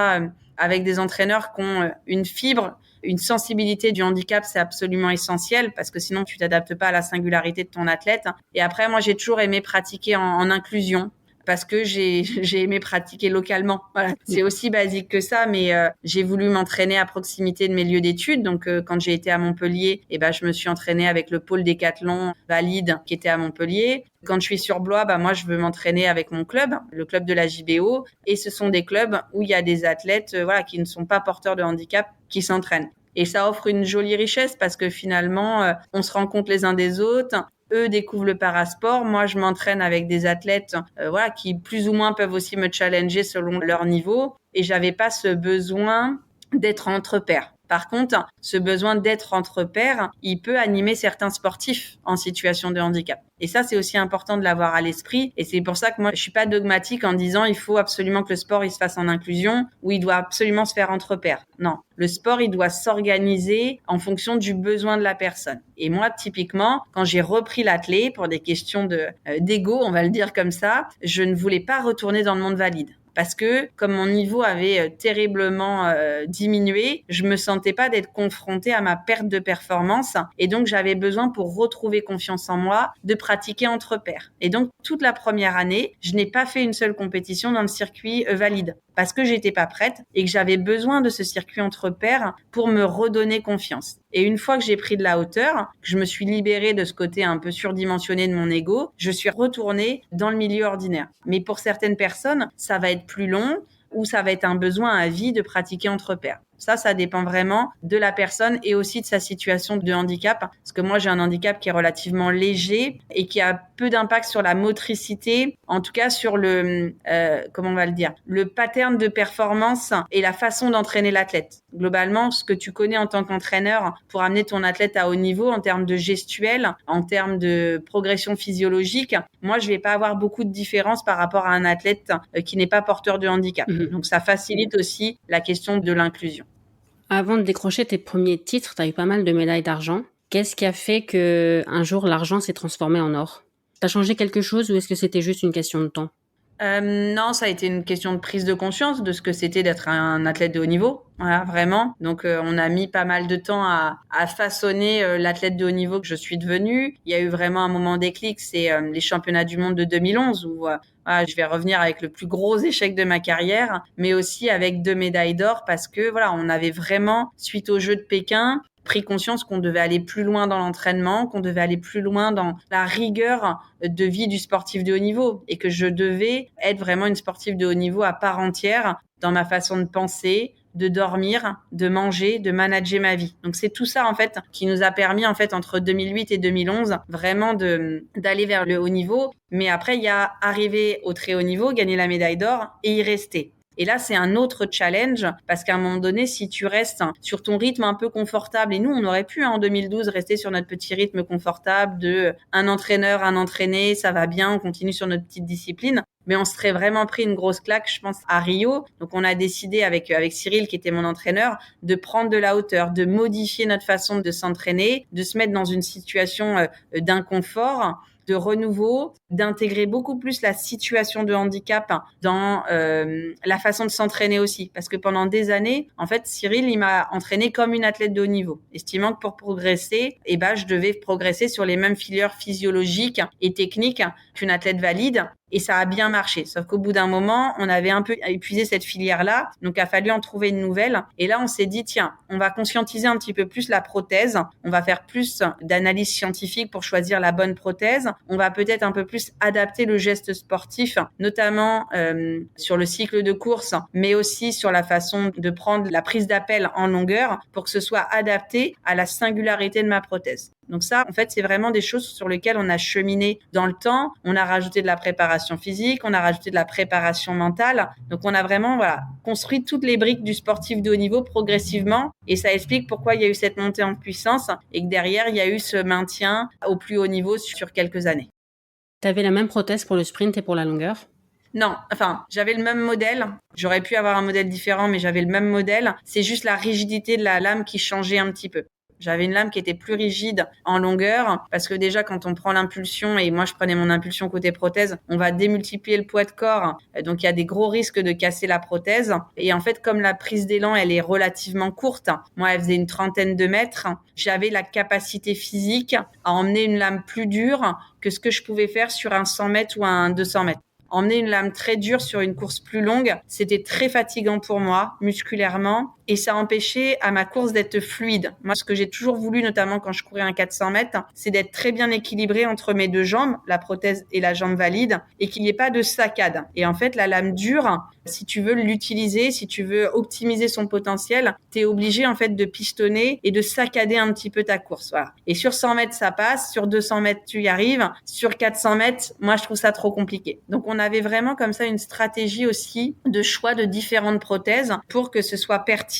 avec des entraîneurs qui ont une fibre, une sensibilité du handicap, c'est absolument essentiel parce que sinon tu t'adaptes pas à la singularité de ton athlète. Et après, moi, j'ai toujours aimé pratiquer en inclusion parce que j'ai aimé pratiquer localement. Voilà, c'est aussi basique que ça, mais j'ai voulu m'entraîner à proximité de mes lieux d'études. Donc, quand j'ai été à Montpellier, je me suis entraînée avec le pôle décathlon valide qui était à Montpellier. Quand je suis sur Blois, moi, je veux m'entraîner avec mon club, le club de la JBO. Et ce sont des clubs où il y a des athlètes qui ne sont pas porteurs de handicap qui s'entraînent. Et ça offre une jolie richesse parce que finalement, on se rend compte les uns des autres. Eux découvrent le parasport. Moi, je m'entraîne avec des athlètes qui plus ou moins peuvent aussi me challenger selon leur niveau. Et j'avais pas ce besoin d'être entre pairs. Par contre, ce besoin d'être entre pairs, il peut animer certains sportifs en situation de handicap. Et ça, c'est aussi important de l'avoir à l'esprit. Et c'est pour ça que moi, je suis pas dogmatique en disant il faut absolument que le sport, il se fasse en inclusion ou il doit absolument se faire entre pairs. Non. Le sport, il doit s'organiser en fonction du besoin de la personne. Et moi, typiquement, quand j'ai repris l'athlé pour des questions d'ego, on va le dire comme ça, je ne voulais pas retourner dans le monde valide. Parce que comme mon niveau avait terriblement diminué, je me sentais pas d'être confrontée à ma perte de performance et donc j'avais besoin pour retrouver confiance en moi de pratiquer entre pairs. Et donc toute la première année, je n'ai pas fait une seule compétition dans le circuit valide parce que j'étais pas prête et que j'avais besoin de ce circuit entre pairs pour me redonner confiance. Et une fois que j'ai pris de la hauteur, que je me suis libérée de ce côté un peu surdimensionné de mon ego, je suis retournée dans le milieu ordinaire. Mais pour certaines personnes, ça va être plus long ou ça va être un besoin à vie de pratiquer entre pairs. Ça dépend vraiment de la personne et aussi de sa situation de handicap. Parce que moi, j'ai un handicap qui est relativement léger et qui a peu d'impact sur la motricité, en tout cas sur le pattern de performance et la façon d'entraîner l'athlète. Globalement, ce que tu connais en tant qu'entraîneur pour amener ton athlète à haut niveau en termes de gestuelle, en termes de progression physiologique, moi, je vais pas avoir beaucoup de différence par rapport à un athlète qui n'est pas porteur de handicap. Donc, ça facilite aussi la question de l'inclusion. Avant de décrocher tes premiers titres, tu as eu pas mal de médailles d'argent. Qu'est-ce qui a fait que un jour l'argent s'est transformé en or? T'as changé quelque chose ou est-ce que c'était juste une question de temps? Non, ça a été une question de prise de conscience de ce que c'était d'être un athlète de haut niveau. Voilà, vraiment. Donc, on a mis pas mal de temps à façonner l'athlète de haut niveau que je suis devenue. Il y a eu vraiment un moment déclic, c'est les championnats du monde de 2011 où je vais revenir avec le plus gros échec de ma carrière, mais aussi avec 2 médailles d'or parce que on avait vraiment, suite aux Jeux de Pékin, pris conscience qu'on devait aller plus loin dans l'entraînement, qu'on devait aller plus loin dans la rigueur de vie du sportif de haut niveau et que je devais être vraiment une sportive de haut niveau à part entière dans ma façon de penser, de dormir, de manger, de manager ma vie. Donc c'est tout ça en fait qui nous a permis en fait entre 2008 et 2011 vraiment d'aller vers le haut niveau. Mais après il y a arriver au très haut niveau, gagner la médaille d'or et y rester. Et là, c'est un autre challenge parce qu'à un moment donné, si tu restes sur ton rythme un peu confortable, et nous, on aurait pu en 2012 rester sur notre petit rythme confortable de un entraîneur, un entraîné, ça va bien, on continue sur notre petite discipline. Mais on serait vraiment pris une grosse claque, je pense, à Rio. Donc, on a décidé avec Cyril, qui était mon entraîneur, de prendre de la hauteur, de modifier notre façon de s'entraîner, de se mettre dans une situation d'inconfort, de renouveau, d'intégrer beaucoup plus la situation de handicap dans la façon de s'entraîner aussi. Parce que pendant des années, en fait, Cyril, il m'a entraîné comme une athlète de haut niveau, estimant que pour progresser, je devais progresser sur les mêmes filières physiologiques et techniques qu'une athlète valide. Et ça a bien marché. Sauf qu'au bout d'un moment, on avait un peu épuisé cette filière-là. Donc, il a fallu en trouver une nouvelle. Et là, on s'est dit, tiens, on va conscientiser un petit peu plus la prothèse. On va faire plus d'analyse scientifique pour choisir la bonne prothèse. On va peut-être un peu plus adapter le geste sportif, notamment sur le cycle de course, mais aussi sur la façon de prendre la prise d'appel en longueur pour que ce soit adapté à la singularité de ma prothèse. Donc ça, en fait, c'est vraiment des choses sur lesquelles on a cheminé dans le temps. On a rajouté de la préparation physique, on a rajouté de la préparation mentale. Donc on a vraiment construit toutes les briques du sportif de haut niveau progressivement. Et ça explique pourquoi il y a eu cette montée en puissance et que derrière, il y a eu ce maintien au plus haut niveau sur quelques années. Tu avais la même prothèse pour le sprint et pour la longueur ? Non, j'avais le même modèle. J'aurais pu avoir un modèle différent, mais j'avais le même modèle. C'est juste la rigidité de la lame qui changeait un petit peu. J'avais une lame qui était plus rigide en longueur parce que déjà quand on prend l'impulsion, et moi je prenais mon impulsion côté prothèse, on va démultiplier le poids de corps, donc il y a des gros risques de casser la prothèse. Et en fait, comme la prise d'élan elle est relativement courte, moi elle faisait une 30aine de mètres, j'avais la capacité physique à emmener une lame plus dure que ce que je pouvais faire sur un 100 mètres ou un 200 mètres. Emmener une lame très dure sur une course plus longue, c'était très fatigant pour moi, musculairement, et ça empêchait à ma course d'être fluide. Moi, ce que j'ai toujours voulu, notamment quand je courais un 400 mètres, c'est d'être très bien équilibré entre mes deux jambes, la prothèse et la jambe valide, et qu'il n'y ait pas de saccade. Et en fait, la lame dure, si tu veux l'utiliser, si tu veux optimiser son potentiel, t'es obligé en fait de pistonner et de saccader un petit peu ta course. Voilà. Et sur 100 mètres, ça passe. Sur 200 mètres, tu y arrives. Sur 400 mètres, moi, je trouve ça trop compliqué. Donc, on avait vraiment comme ça une stratégie aussi de choix de différentes prothèses pour que ce soit pertinent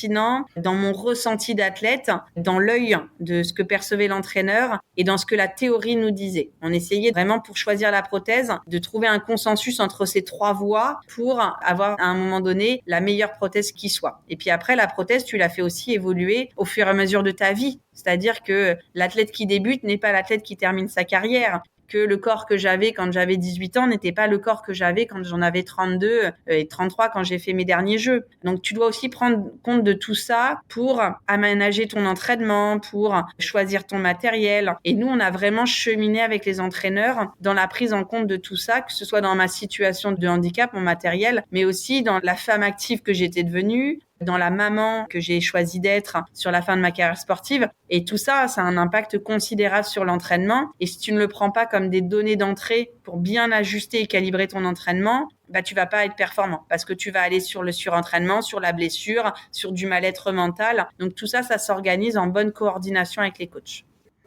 dans mon ressenti d'athlète, dans l'œil de ce que percevait l'entraîneur et dans ce que la théorie nous disait. On essayait vraiment pour choisir la prothèse de trouver un consensus entre ces trois voies pour avoir à un moment donné la meilleure prothèse qui soit. Et puis après, la prothèse, tu la fais aussi évoluer au fur et à mesure de ta vie. C'est-à-dire que l'athlète qui débute n'est pas l'athlète qui termine sa carrière. Que le corps que j'avais quand j'avais 18 ans n'était pas le corps que j'avais quand j'en avais 32 et 33 quand j'ai fait mes derniers jeux. Donc, tu dois aussi prendre compte de tout ça pour aménager ton entraînement, pour choisir ton matériel. Et nous, on a vraiment cheminé avec les entraîneurs dans la prise en compte de tout ça, que ce soit dans ma situation de handicap, mon matériel, mais aussi dans la femme active que j'étais devenue, dans la maman que j'ai choisi d'être sur la fin de ma carrière sportive. Et tout ça, ça a un impact considérable sur l'entraînement. Et si tu ne le prends pas comme des données d'entrée pour bien ajuster et calibrer ton entraînement, tu vas pas être performant parce que tu vas aller sur le surentraînement, sur la blessure, sur du mal-être mental. Donc tout ça, ça s'organise en bonne coordination avec les coachs.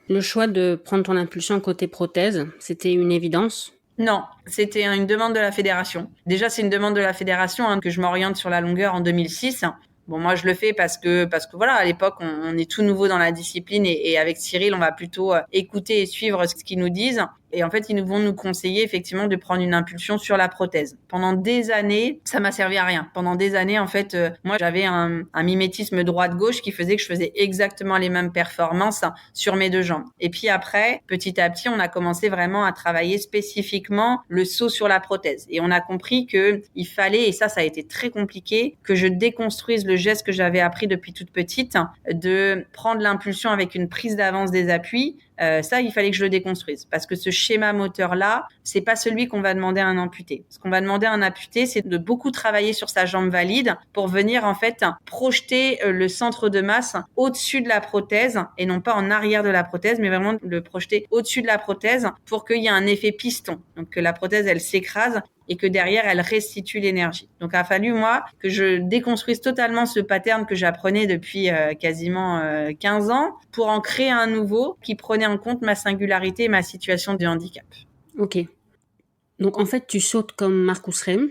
Le choix de prendre ton impulsion côté prothèse, c'était une évidence ? Non, c'était une demande de la fédération. Déjà, c'est une demande de la fédération que je m'oriente sur la longueur en 2006. Bon, moi, je le fais parce que voilà, à l'époque, on est tout nouveau dans la discipline et avec Cyril, on va plutôt écouter et suivre ce qu'ils nous disent. Et en fait, ils vont nous conseiller effectivement de prendre une impulsion sur la prothèse. Pendant des années, ça m'a servi à rien. Pendant des années, en fait, moi, j'avais un mimétisme droite-gauche qui faisait que je faisais exactement les mêmes performances sur mes deux jambes. Et puis après, petit à petit, on a commencé vraiment à travailler spécifiquement le saut sur la prothèse. Et on a compris que il fallait, et ça a été très compliqué, que je déconstruise le geste que j'avais appris depuis toute petite, de prendre l'impulsion avec une prise d'avance des appuis, Ça, il fallait que je le déconstruise parce que ce schéma moteur-là, c'est pas celui qu'on va demander à un amputé. Ce qu'on va demander à un amputé, c'est de beaucoup travailler sur sa jambe valide pour venir en fait projeter le centre de masse au-dessus de la prothèse et non pas en arrière de la prothèse, mais vraiment le projeter au-dessus de la prothèse pour qu'il y ait un effet piston. Donc que la prothèse, elle s'écrase et que derrière, elle restitue l'énergie. Donc, il a fallu, moi, que je déconstruise totalement ce pattern que j'apprenais depuis quasiment 15 ans pour en créer un nouveau qui prenait en compte ma singularité et ma situation de handicap. Ok. Donc, en fait, tu sautes comme Marcus Reim.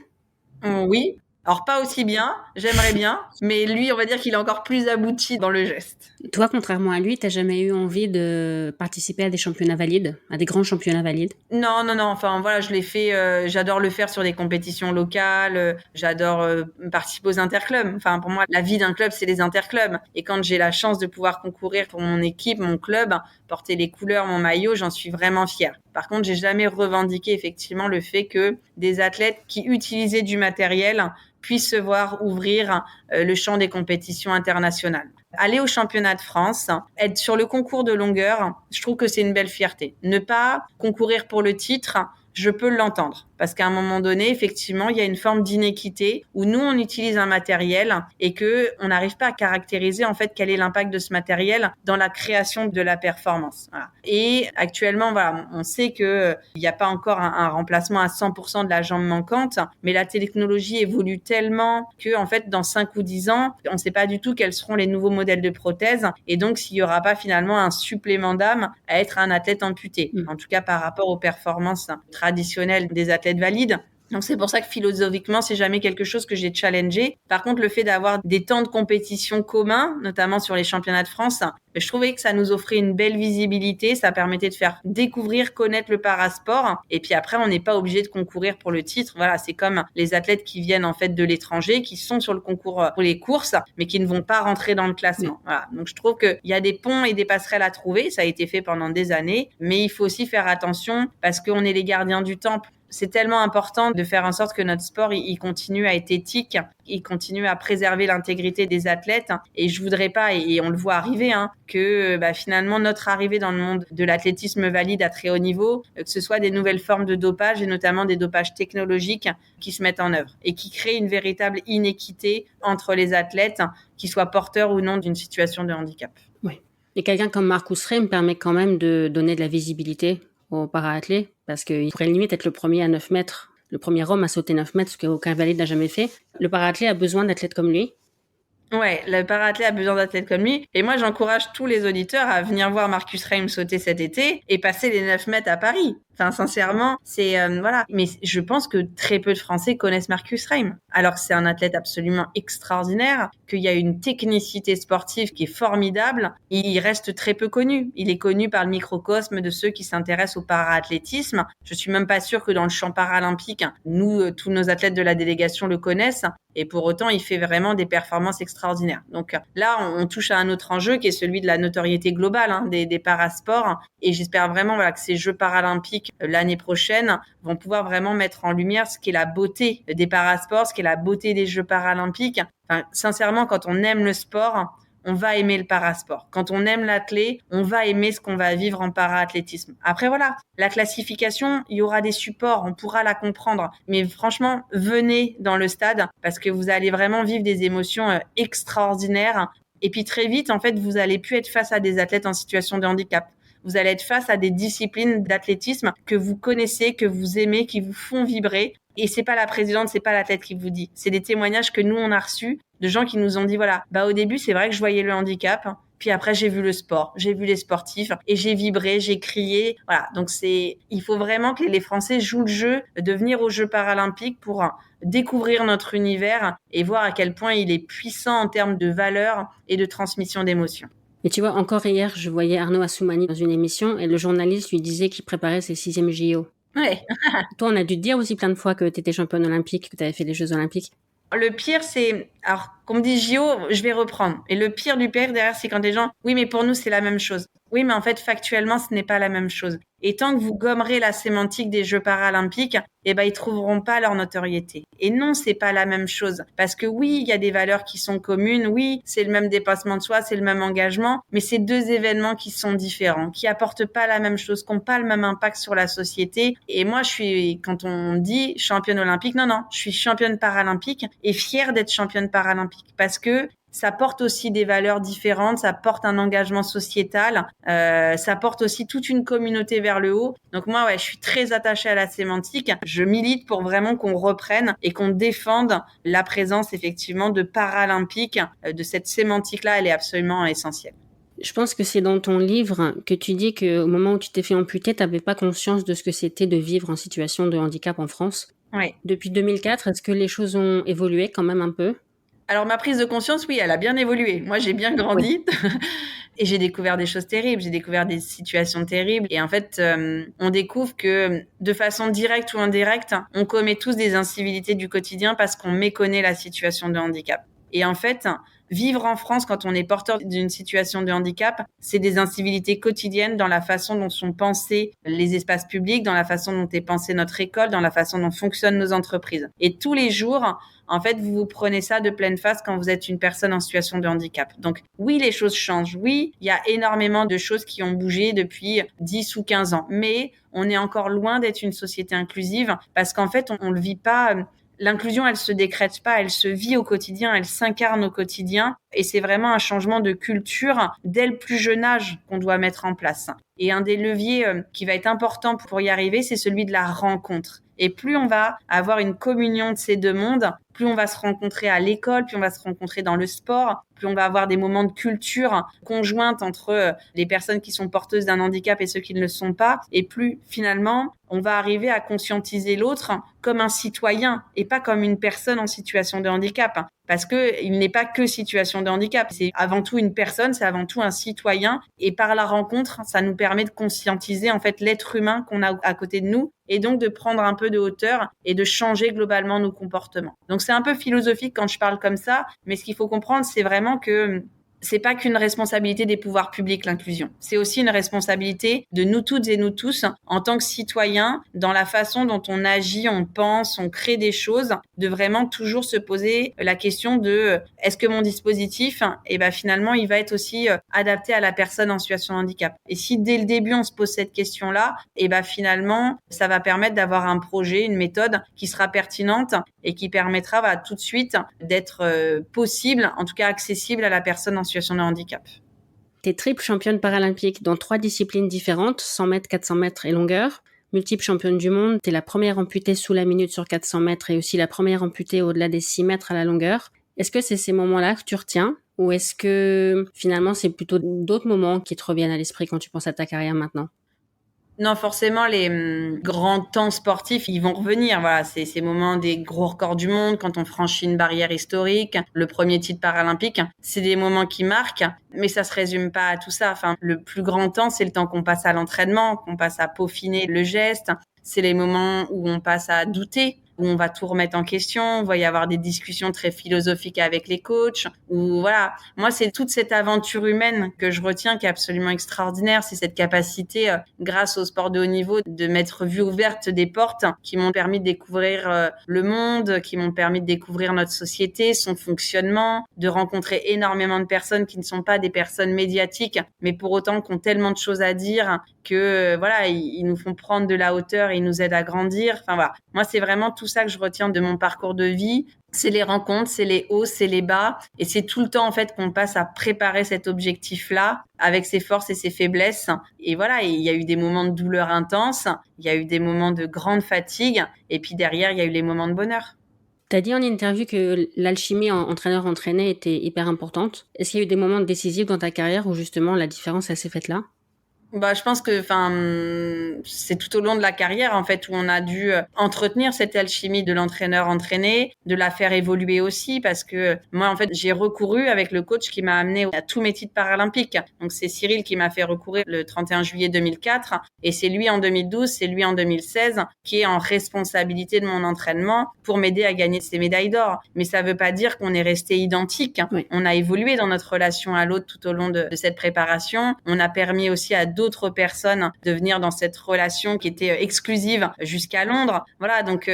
Oui. Alors, pas aussi bien, j'aimerais bien, mais lui, on va dire qu'il est encore plus abouti dans le geste. Toi, contrairement à lui, t'as jamais eu envie de participer à des championnats valides, à des grands championnats valides? Non. Enfin, voilà, je l'ai fait. J'adore le faire sur des compétitions locales. J'adore participer aux interclubs. Enfin, pour moi, la vie d'un club, c'est les interclubs. Et quand j'ai la chance de pouvoir concourir pour mon équipe, mon club, porter les couleurs, mon maillot, j'en suis vraiment fière. Par contre, j'ai jamais revendiqué effectivement le fait que des athlètes qui utilisaient du matériel puissent se voir ouvrir le champ des compétitions internationales. Aller au championnat de France, être sur le concours de longueur, je trouve que c'est une belle fierté. Ne pas concourir pour le titre, je peux l'entendre. Parce qu'à un moment donné, effectivement, il y a une forme d'inéquité où nous, on utilise un matériel et que on n'arrive pas à caractériser, en fait, quel est l'impact de ce matériel dans la création de la performance. Voilà. Et actuellement, voilà, on sait que il n'y a pas encore un remplacement à 100% de la jambe manquante, mais la technologie évolue tellement que, en fait, dans 5 ou 10 ans, on ne sait pas du tout quels seront les nouveaux modèles de prothèses et donc s'il y aura pas finalement un supplément d'âme à être un athlète amputé. En tout cas, par rapport aux performances traditionnelles des athlètes valides. Donc c'est pour ça que philosophiquement, c'est jamais quelque chose que j'ai challengé. Par contre, le fait d'avoir des temps de compétition communs, notamment sur les championnats de France, je trouvais que ça nous offrait une belle visibilité, ça permettait de faire découvrir, connaître le parasport. Et puis après, on n'est pas obligé de concourir pour le titre. Voilà, c'est comme les athlètes qui viennent en fait de l'étranger, qui sont sur le concours pour les courses, mais qui ne vont pas rentrer dans le classement. Voilà. Donc je trouve qu'il y a des ponts et des passerelles à trouver. Ça a été fait pendant des années, mais il faut aussi faire attention parce qu'on est les gardiens du temple. C'est tellement important de faire en sorte que notre sport, il continue à être éthique, il continue à préserver l'intégrité des athlètes. Et je voudrais pas, et on le voit arriver, que finalement notre arrivée dans le monde de l'athlétisme valide à très haut niveau, que ce soit des nouvelles formes de dopage et notamment des dopages technologiques qui se mettent en œuvre et qui créent une véritable inéquité entre les athlètes, qu'ils soient porteurs ou non d'une situation de handicap. Oui. Et quelqu'un comme Marcus Reim permet quand même de donner de la visibilité aux para-athlètes, parce qu'il pourrait limite être le premier à 9 mètres, le premier homme à sauter 9 mètres, ce qu'aucun valide n'a jamais fait. Le para-athlète a besoin d'athlètes comme lui. Ouais, le para-athlète a besoin d'athlètes comme lui. Et moi, j'encourage tous les auditeurs à venir voir Marcus Reim sauter cet été et passer les 9 mètres à Paris. Enfin, sincèrement, c'est voilà. Mais je pense que très peu de Français connaissent Marcus Reim. Alors que c'est un athlète absolument extraordinaire, qu'il y a une technicité sportive qui est formidable. Il reste très peu connu. Il est connu par le microcosme de ceux qui s'intéressent au para-athlétisme. Je suis même pas sûre que dans le champ paralympique, nous, tous nos athlètes de la délégation le connaissent. Et pour autant, il fait vraiment des performances extraordinaires. Donc là, on touche à un autre enjeu qui est celui de la notoriété globale des parasports. Et j'espère vraiment que ces Jeux paralympiques l'année prochaine vont pouvoir vraiment mettre en lumière ce qu'est la beauté des parasports, ce qu'est la beauté des Jeux paralympiques. Enfin, sincèrement, quand on aime le sport, on va aimer le parasport. Quand on aime l'athlète, on va aimer ce qu'on va vivre en para-athlétisme. Après, voilà, la classification, il y aura des supports, on pourra la comprendre. Mais franchement, venez dans le stade parce que vous allez vraiment vivre des émotions extraordinaires. Et puis très vite, en fait, vous allez plus être face à des athlètes en situation de handicap. Vous allez être face à des disciplines d'athlétisme que vous connaissez, que vous aimez, qui vous font vibrer. Et c'est pas la présidente, c'est pas l'athlète qui vous dit. C'est des témoignages que nous, on a reçus de gens qui nous ont dit, voilà, au début, c'est vrai que je voyais le handicap. Puis après, j'ai vu le sport, j'ai vu les sportifs et j'ai vibré, j'ai crié. Voilà. Donc il faut vraiment que les Français jouent le jeu de venir aux Jeux paralympiques pour découvrir notre univers et voir à quel point il est puissant en termes de valeurs et de transmission d'émotions. Et tu vois, encore hier, je voyais Arnaud Assoumani dans une émission et le journaliste lui disait qu'il préparait ses 6e JO. Ouais. Toi, on a dû te dire aussi plein de fois que tu étais championne olympique, que tu avais fait les Jeux olympiques. Le pire, c'est... Alors, qu'on me dit JO, je vais reprendre. Et le pire du pire derrière, c'est quand les gens... Oui, mais pour nous, c'est la même chose. Oui, mais en fait, factuellement, ce n'est pas la même chose. Et tant que vous gommerez la sémantique des Jeux paralympiques, eh ben, ils trouveront pas leur notoriété. Et non, c'est pas la même chose. Parce que oui, il y a des valeurs qui sont communes. Oui, c'est le même dépassement de soi, c'est le même engagement. Mais c'est deux événements qui sont différents, qui apportent pas la même chose, qui n'ont pas le même impact sur la société. Et moi, quand on dit championne olympique, non, je suis championne paralympique et fière d'être championne paralympique. Parce que ça porte aussi des valeurs différentes, ça porte un engagement sociétal, ça porte aussi toute une communauté vers le haut. Donc moi, je suis très attachée à la sémantique. Je milite pour vraiment qu'on reprenne et qu'on défende la présence effectivement de paralympiques, de cette sémantique-là, elle est absolument essentielle. Je pense que c'est dans ton livre que tu dis qu'au moment où tu t'es fait amputer, tu n'avais pas conscience de ce que c'était de vivre en situation de handicap en France. Oui. Depuis 2004, est-ce que les choses ont évolué quand même un peu ? Alors ma prise de conscience, oui, elle a bien évolué. Moi, j'ai bien grandi et j'ai découvert des choses terribles, j'ai découvert des situations terribles. Et en fait, on découvre que de façon directe ou indirecte, on commet tous des incivilités du quotidien parce qu'on méconnaît la situation de handicap. Et en fait, vivre en France quand on est porteur d'une situation de handicap, c'est des incivilités quotidiennes dans la façon dont sont pensés les espaces publics, dans la façon dont est pensée notre école, dans la façon dont fonctionnent nos entreprises. Et tous les jours, en fait, vous prenez ça de pleine face quand vous êtes une personne en situation de handicap. Donc oui, les choses changent. Oui, il y a énormément de choses qui ont bougé depuis 10 ou 15 ans. Mais on est encore loin d'être une société inclusive parce qu'en fait, on le vit pas. L'inclusion, elle se décrète pas, elle se vit au quotidien, elle s'incarne au quotidien. Et c'est vraiment un changement de culture dès le plus jeune âge qu'on doit mettre en place. Et un des leviers qui va être important pour y arriver, c'est celui de la rencontre. Et plus on va avoir une communion de ces deux mondes, plus on va se rencontrer à l'école, plus on va se rencontrer dans le sport, plus on va avoir des moments de culture conjointe entre les personnes qui sont porteuses d'un handicap et ceux qui ne le sont pas, et plus finalement on va arriver à conscientiser l'autre comme un citoyen et pas comme une personne en situation de handicap. Parce que il n'est pas que situation de handicap. C'est avant tout une personne, c'est avant tout un citoyen. Et par la rencontre, ça nous permet de conscientiser, en fait, l'être humain qu'on a à côté de nous. Et donc, de prendre un peu de hauteur et de changer globalement nos comportements. Donc, c'est un peu philosophique quand je parle comme ça. Mais ce qu'il faut comprendre, c'est vraiment que c'est pas qu'une responsabilité des pouvoirs publics, l'inclusion. C'est aussi une responsabilité de nous toutes et nous tous en tant que citoyens dans la façon dont on agit, on pense, on crée des choses, de vraiment toujours se poser la question de est-ce que mon dispositif, finalement, il va être aussi adapté à la personne en situation de handicap. Et si dès le début, on se pose cette question-là, finalement, ça va permettre d'avoir un projet, une méthode qui sera pertinente et qui permettra tout de suite d'être possible, en tout cas accessible à la personne en situation de handicap. T'es triple championne paralympique dans 3 disciplines différentes, 100 mètres, 400 mètres et longueur. Multiple championne du monde, t'es la première amputée sous la minute sur 400 mètres et aussi la première amputée au-delà des 6 mètres à la longueur. Est-ce que c'est ces moments-là que tu retiens ou est-ce que finalement c'est plutôt d'autres moments qui te reviennent à l'esprit quand tu penses à ta carrière maintenant ? Non, forcément, les grands temps sportifs, ils vont revenir. Voilà, c'est ces moments des gros records du monde, quand on franchit une barrière historique, le premier titre paralympique. C'est des moments qui marquent, mais ça se résume pas à tout ça. Enfin, le plus grand temps, c'est le temps qu'on passe à l'entraînement, qu'on passe à peaufiner le geste. C'est les moments où on passe à douter, où on va tout remettre en question, il va y avoir des discussions très philosophiques avec les coachs, où voilà. Moi, c'est toute cette aventure humaine que je retiens qui est absolument extraordinaire. C'est cette capacité, grâce au sport de haut niveau, de m'être vue ouverte des portes qui m'ont permis de découvrir le monde, qui m'ont permis de découvrir notre société, son fonctionnement, de rencontrer énormément de personnes qui ne sont pas des personnes médiatiques, mais pour autant qui ont tellement de choses à dire que voilà, ils nous font prendre de la hauteur et ils nous aident à grandir. Enfin voilà, moi c'est vraiment tout ça que je retiens de mon parcours de vie. C'est les rencontres, c'est les hauts, c'est les bas, et c'est tout le temps en fait qu'on passe à préparer cet objectif-là avec ses forces et ses faiblesses. Et voilà, il y a eu des moments de douleur intense, il y a eu des moments de grande fatigue, et puis derrière il y a eu les moments de bonheur. T'as dit en interview que l'alchimie entraîneur-entraîné était hyper importante. Est-ce qu'il y a eu des moments décisifs dans ta carrière où justement la différence elle s'est faite là ? Je pense que, c'est tout au long de la carrière, en fait, où on a dû entretenir cette alchimie de l'entraîneur entraîné, de la faire évoluer aussi, parce que moi, en fait, j'ai recouru avec le coach qui m'a amené à tous mes titres paralympiques. Donc, c'est Cyril qui m'a fait recourir le 31 juillet 2004, et c'est lui en 2012, c'est lui en 2016, qui est en responsabilité de mon entraînement pour m'aider à gagner ces médailles d'or. Mais ça veut pas dire qu'on est resté identique. Oui. On a évolué dans notre relation à l'autre tout au long de cette préparation. On a permis aussi à d'autres personnes de venir dans cette relation qui était exclusive jusqu'à Londres. Voilà, donc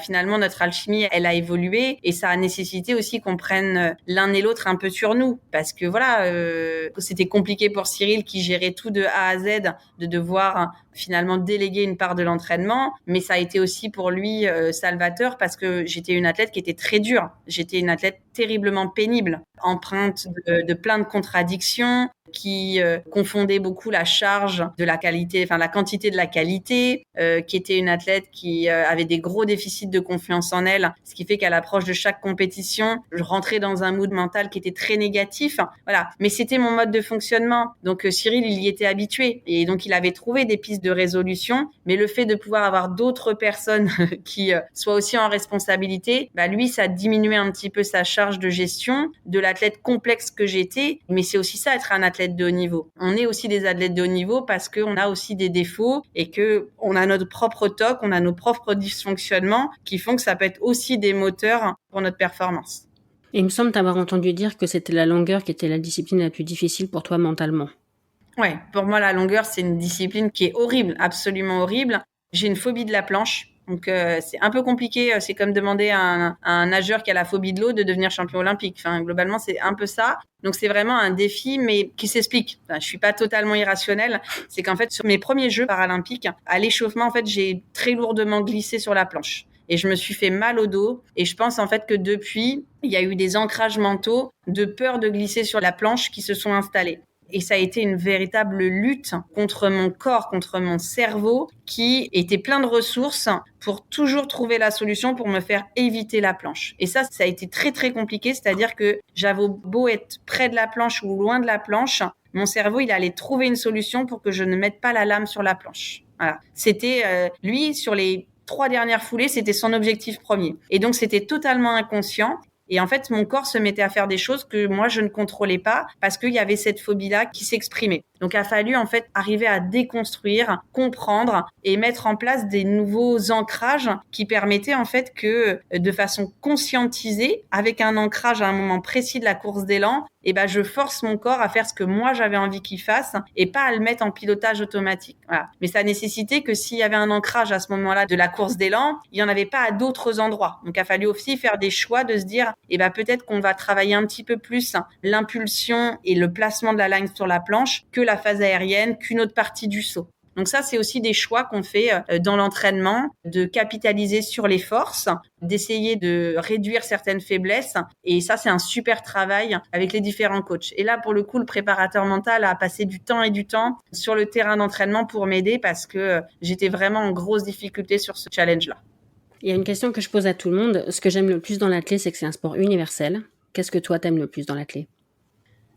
finalement notre alchimie, elle a évolué et ça a nécessité aussi qu'on prenne l'un et l'autre un peu sur nous parce que c'était compliqué pour Cyril qui gérait tout de A à Z de devoir finalement déléguer une part de l'entraînement, mais ça a été aussi pour lui salvateur parce que j'étais une athlète qui était très dure. J'étais une athlète terriblement pénible, empreinte de plein de contradictions, qui confondait beaucoup la charge de la qualité, la quantité de la qualité, qui était une athlète qui avait des gros déficits de confiance en elle, ce qui fait qu'à l'approche de chaque compétition, je rentrais dans un mood mental qui était très négatif. Voilà, mais c'était mon mode de fonctionnement. Donc Cyril, il y était habitué et donc il avait trouvé des pistes de résolution, mais le fait de pouvoir avoir d'autres personnes qui soient aussi en responsabilité, lui, ça diminuait un petit peu sa charge de gestion de l'athlète complexe que j'étais, mais c'est aussi ça être un athlète de haut niveau. On est aussi des athlètes de haut niveau parce qu'on a aussi des défauts et que on a notre propre toc, on a nos propres dysfonctionnements qui font que ça peut être aussi des moteurs pour notre performance. Et il me semble t'avoir entendu dire que c'était la longueur qui était la discipline la plus difficile pour toi mentalement. Ouais, pour moi, la longueur, c'est une discipline qui est horrible, absolument horrible. J'ai une phobie de la planche. Donc c'est un peu compliqué, c'est comme demander à un nageur qui a la phobie de l'eau de devenir champion olympique. Globalement, c'est un peu ça. Donc c'est vraiment un défi, mais qui s'explique. Je suis pas totalement irrationnelle. C'est qu'en fait, sur mes premiers Jeux paralympiques, à l'échauffement, en fait, j'ai très lourdement glissé sur la planche. Et je me suis fait mal au dos. Et je pense en fait que depuis, il y a eu des ancrages mentaux de peur de glisser sur la planche qui se sont installés. Et ça a été une véritable lutte contre mon corps, contre mon cerveau, qui était plein de ressources pour toujours trouver la solution pour me faire éviter la planche. Et ça a été très, très compliqué. C'est-à-dire que j'avais beau être près de la planche ou loin de la planche, mon cerveau, il allait trouver une solution pour que je ne mette pas la lame sur la planche. Voilà. C'était, lui, sur les 3 dernières foulées, c'était son objectif premier. Et donc, c'était totalement inconscient. Et en fait, mon corps se mettait à faire des choses que moi, je ne contrôlais pas parce qu'il y avait cette phobie-là qui s'exprimait. Donc, il a fallu en fait arriver à déconstruire, comprendre et mettre en place des nouveaux ancrages qui permettaient en fait que de façon conscientisée, avec un ancrage à un moment précis de la course d'élan, je force mon corps à faire ce que moi j'avais envie qu'il fasse et pas à le mettre en pilotage automatique. Voilà. Mais ça nécessitait que s'il y avait un ancrage à ce moment-là de la course d'élan, il y en avait pas à d'autres endroits. Donc il a fallu aussi faire des choix de se dire peut-être qu'on va travailler un petit peu plus l'impulsion et le placement de la ligne sur la planche que la phase aérienne, qu'une autre partie du saut. Donc ça, c'est aussi des choix qu'on fait dans l'entraînement, de capitaliser sur les forces, d'essayer de réduire certaines faiblesses. Et ça, c'est un super travail avec les différents coachs. Et là, pour le coup, le préparateur mental a passé du temps sur le terrain d'entraînement pour m'aider parce que j'étais vraiment en grosse difficulté sur ce challenge-là. Il y a une question que je pose à tout le monde. Ce que j'aime le plus dans l'athlé, c'est que c'est un sport universel. Qu'est-ce que toi, t'aimes le plus dans l'athlé ?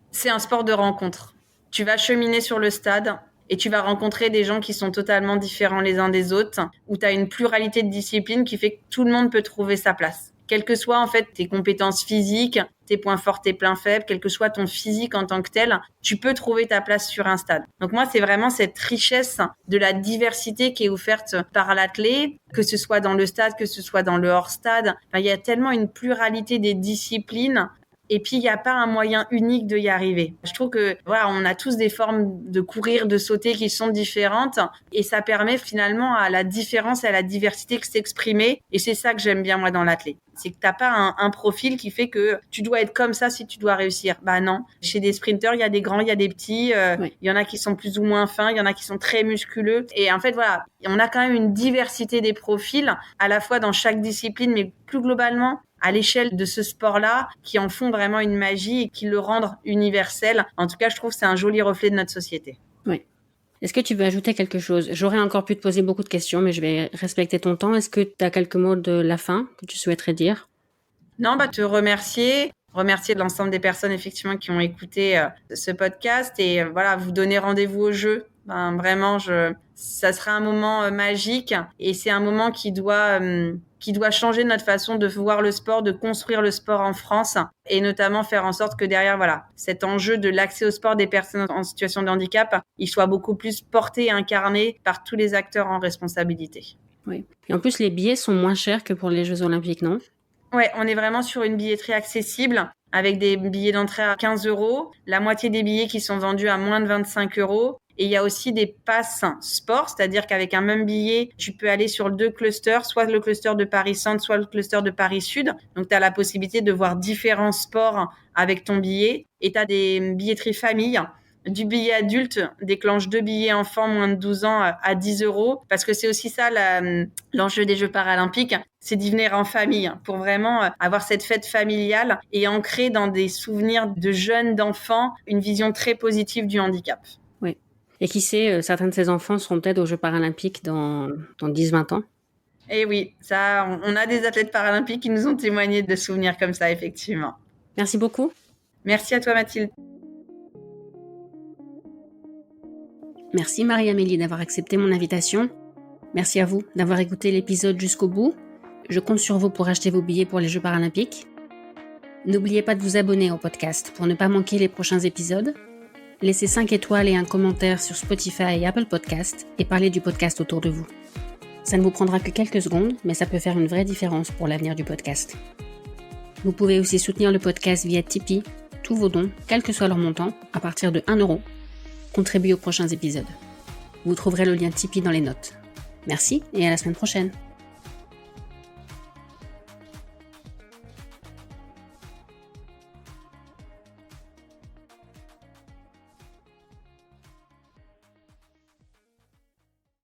C'est un sport de rencontre. Tu vas cheminer sur le stade et tu vas rencontrer des gens qui sont totalement différents les uns des autres, où tu as une pluralité de disciplines qui fait que tout le monde peut trouver sa place. Quelles que soient en fait tes compétences physiques, tes points forts, tes points faibles, quel que soit ton physique en tant que tel, tu peux trouver ta place sur un stade. Donc moi, c'est vraiment cette richesse de la diversité qui est offerte par l'athlète, que ce soit dans le stade, que ce soit dans le hors-stade. Il y a tellement une pluralité des disciplines. Et puis, il n'y a pas un moyen unique de y arriver. Je trouve que, on a tous des formes de courir, de sauter qui sont différentes. Et ça permet finalement à la différence et à la diversité de s'exprimer. Et c'est ça que j'aime bien, moi, dans l'athlète. C'est que t'as pas un profil qui fait que tu dois être comme ça si tu dois réussir. Non. Chez des sprinteurs, il y a des grands, il y a des petits. Il y en a qui sont plus ou moins fins, il y en a qui sont très musculeux. Et en fait, on a quand même une diversité des profils, à la fois dans chaque discipline, mais plus globalement, à l'échelle de ce sport-là, qui en font vraiment une magie et qui le rendent universel. En tout cas, je trouve que c'est un joli reflet de notre société. Oui. Est-ce que tu veux ajouter quelque chose ? J'aurais encore pu te poser beaucoup de questions, mais je vais respecter ton temps. Est-ce que tu as quelques mots de la fin que tu souhaiterais dire ? Non, te remercier l'ensemble des personnes effectivement qui ont écouté ce podcast et vous donner rendez-vous au jeu Vraiment, ça sera un moment magique et c'est un moment qui doit changer notre façon de voir le sport, de construire le sport en France et notamment faire en sorte que derrière, cet enjeu de l'accès au sport des personnes en situation de handicap, il soit beaucoup plus porté et incarné par tous les acteurs en responsabilité. Oui. Et en plus, les billets sont moins chers que pour les Jeux Olympiques, non ? Ouais, on est vraiment sur une billetterie accessible avec des billets d'entrée à 15 €, la moitié des billets qui sont vendus à moins de 25 €. Et il y a aussi des passes sport, c'est-à-dire qu'avec un même billet, tu peux aller sur 2 clusters, soit le cluster de Paris Centre, soit le cluster de Paris Sud. Donc, tu as la possibilité de voir différents sports avec ton billet. Et tu as des billetteries famille. Du billet adulte déclenche 2 billets enfants moins de 12 ans à 10 €. Parce que c'est aussi ça l'enjeu des Jeux paralympiques, c'est d'y venir en famille pour vraiment avoir cette fête familiale et ancrer dans des souvenirs de jeunes, d'enfants, une vision très positive du handicap. Oui. Et qui sait, certains de ces enfants seront peut-être aux Jeux paralympiques dans 10-20 ans. Et oui, ça, on a des athlètes paralympiques qui nous ont témoigné de souvenirs comme ça, effectivement. Merci beaucoup. Merci à toi, Mathilde. Merci Marie-Amélie d'avoir accepté mon invitation. Merci à vous d'avoir écouté l'épisode jusqu'au bout. Je compte sur vous pour acheter vos billets pour les Jeux paralympiques. N'oubliez pas de vous abonner au podcast pour ne pas manquer les prochains épisodes. Laissez 5 étoiles et un commentaire sur Spotify et Apple Podcast et parlez du podcast autour de vous. Ça ne vous prendra que quelques secondes, mais ça peut faire une vraie différence pour l'avenir du podcast. Vous pouvez aussi soutenir le podcast via Tipeee. Tous vos dons, quel que soit leur montant, à partir de 1 €, contribuent aux prochains épisodes. Vous trouverez le lien Tipeee dans les notes. Merci et à la semaine prochaine.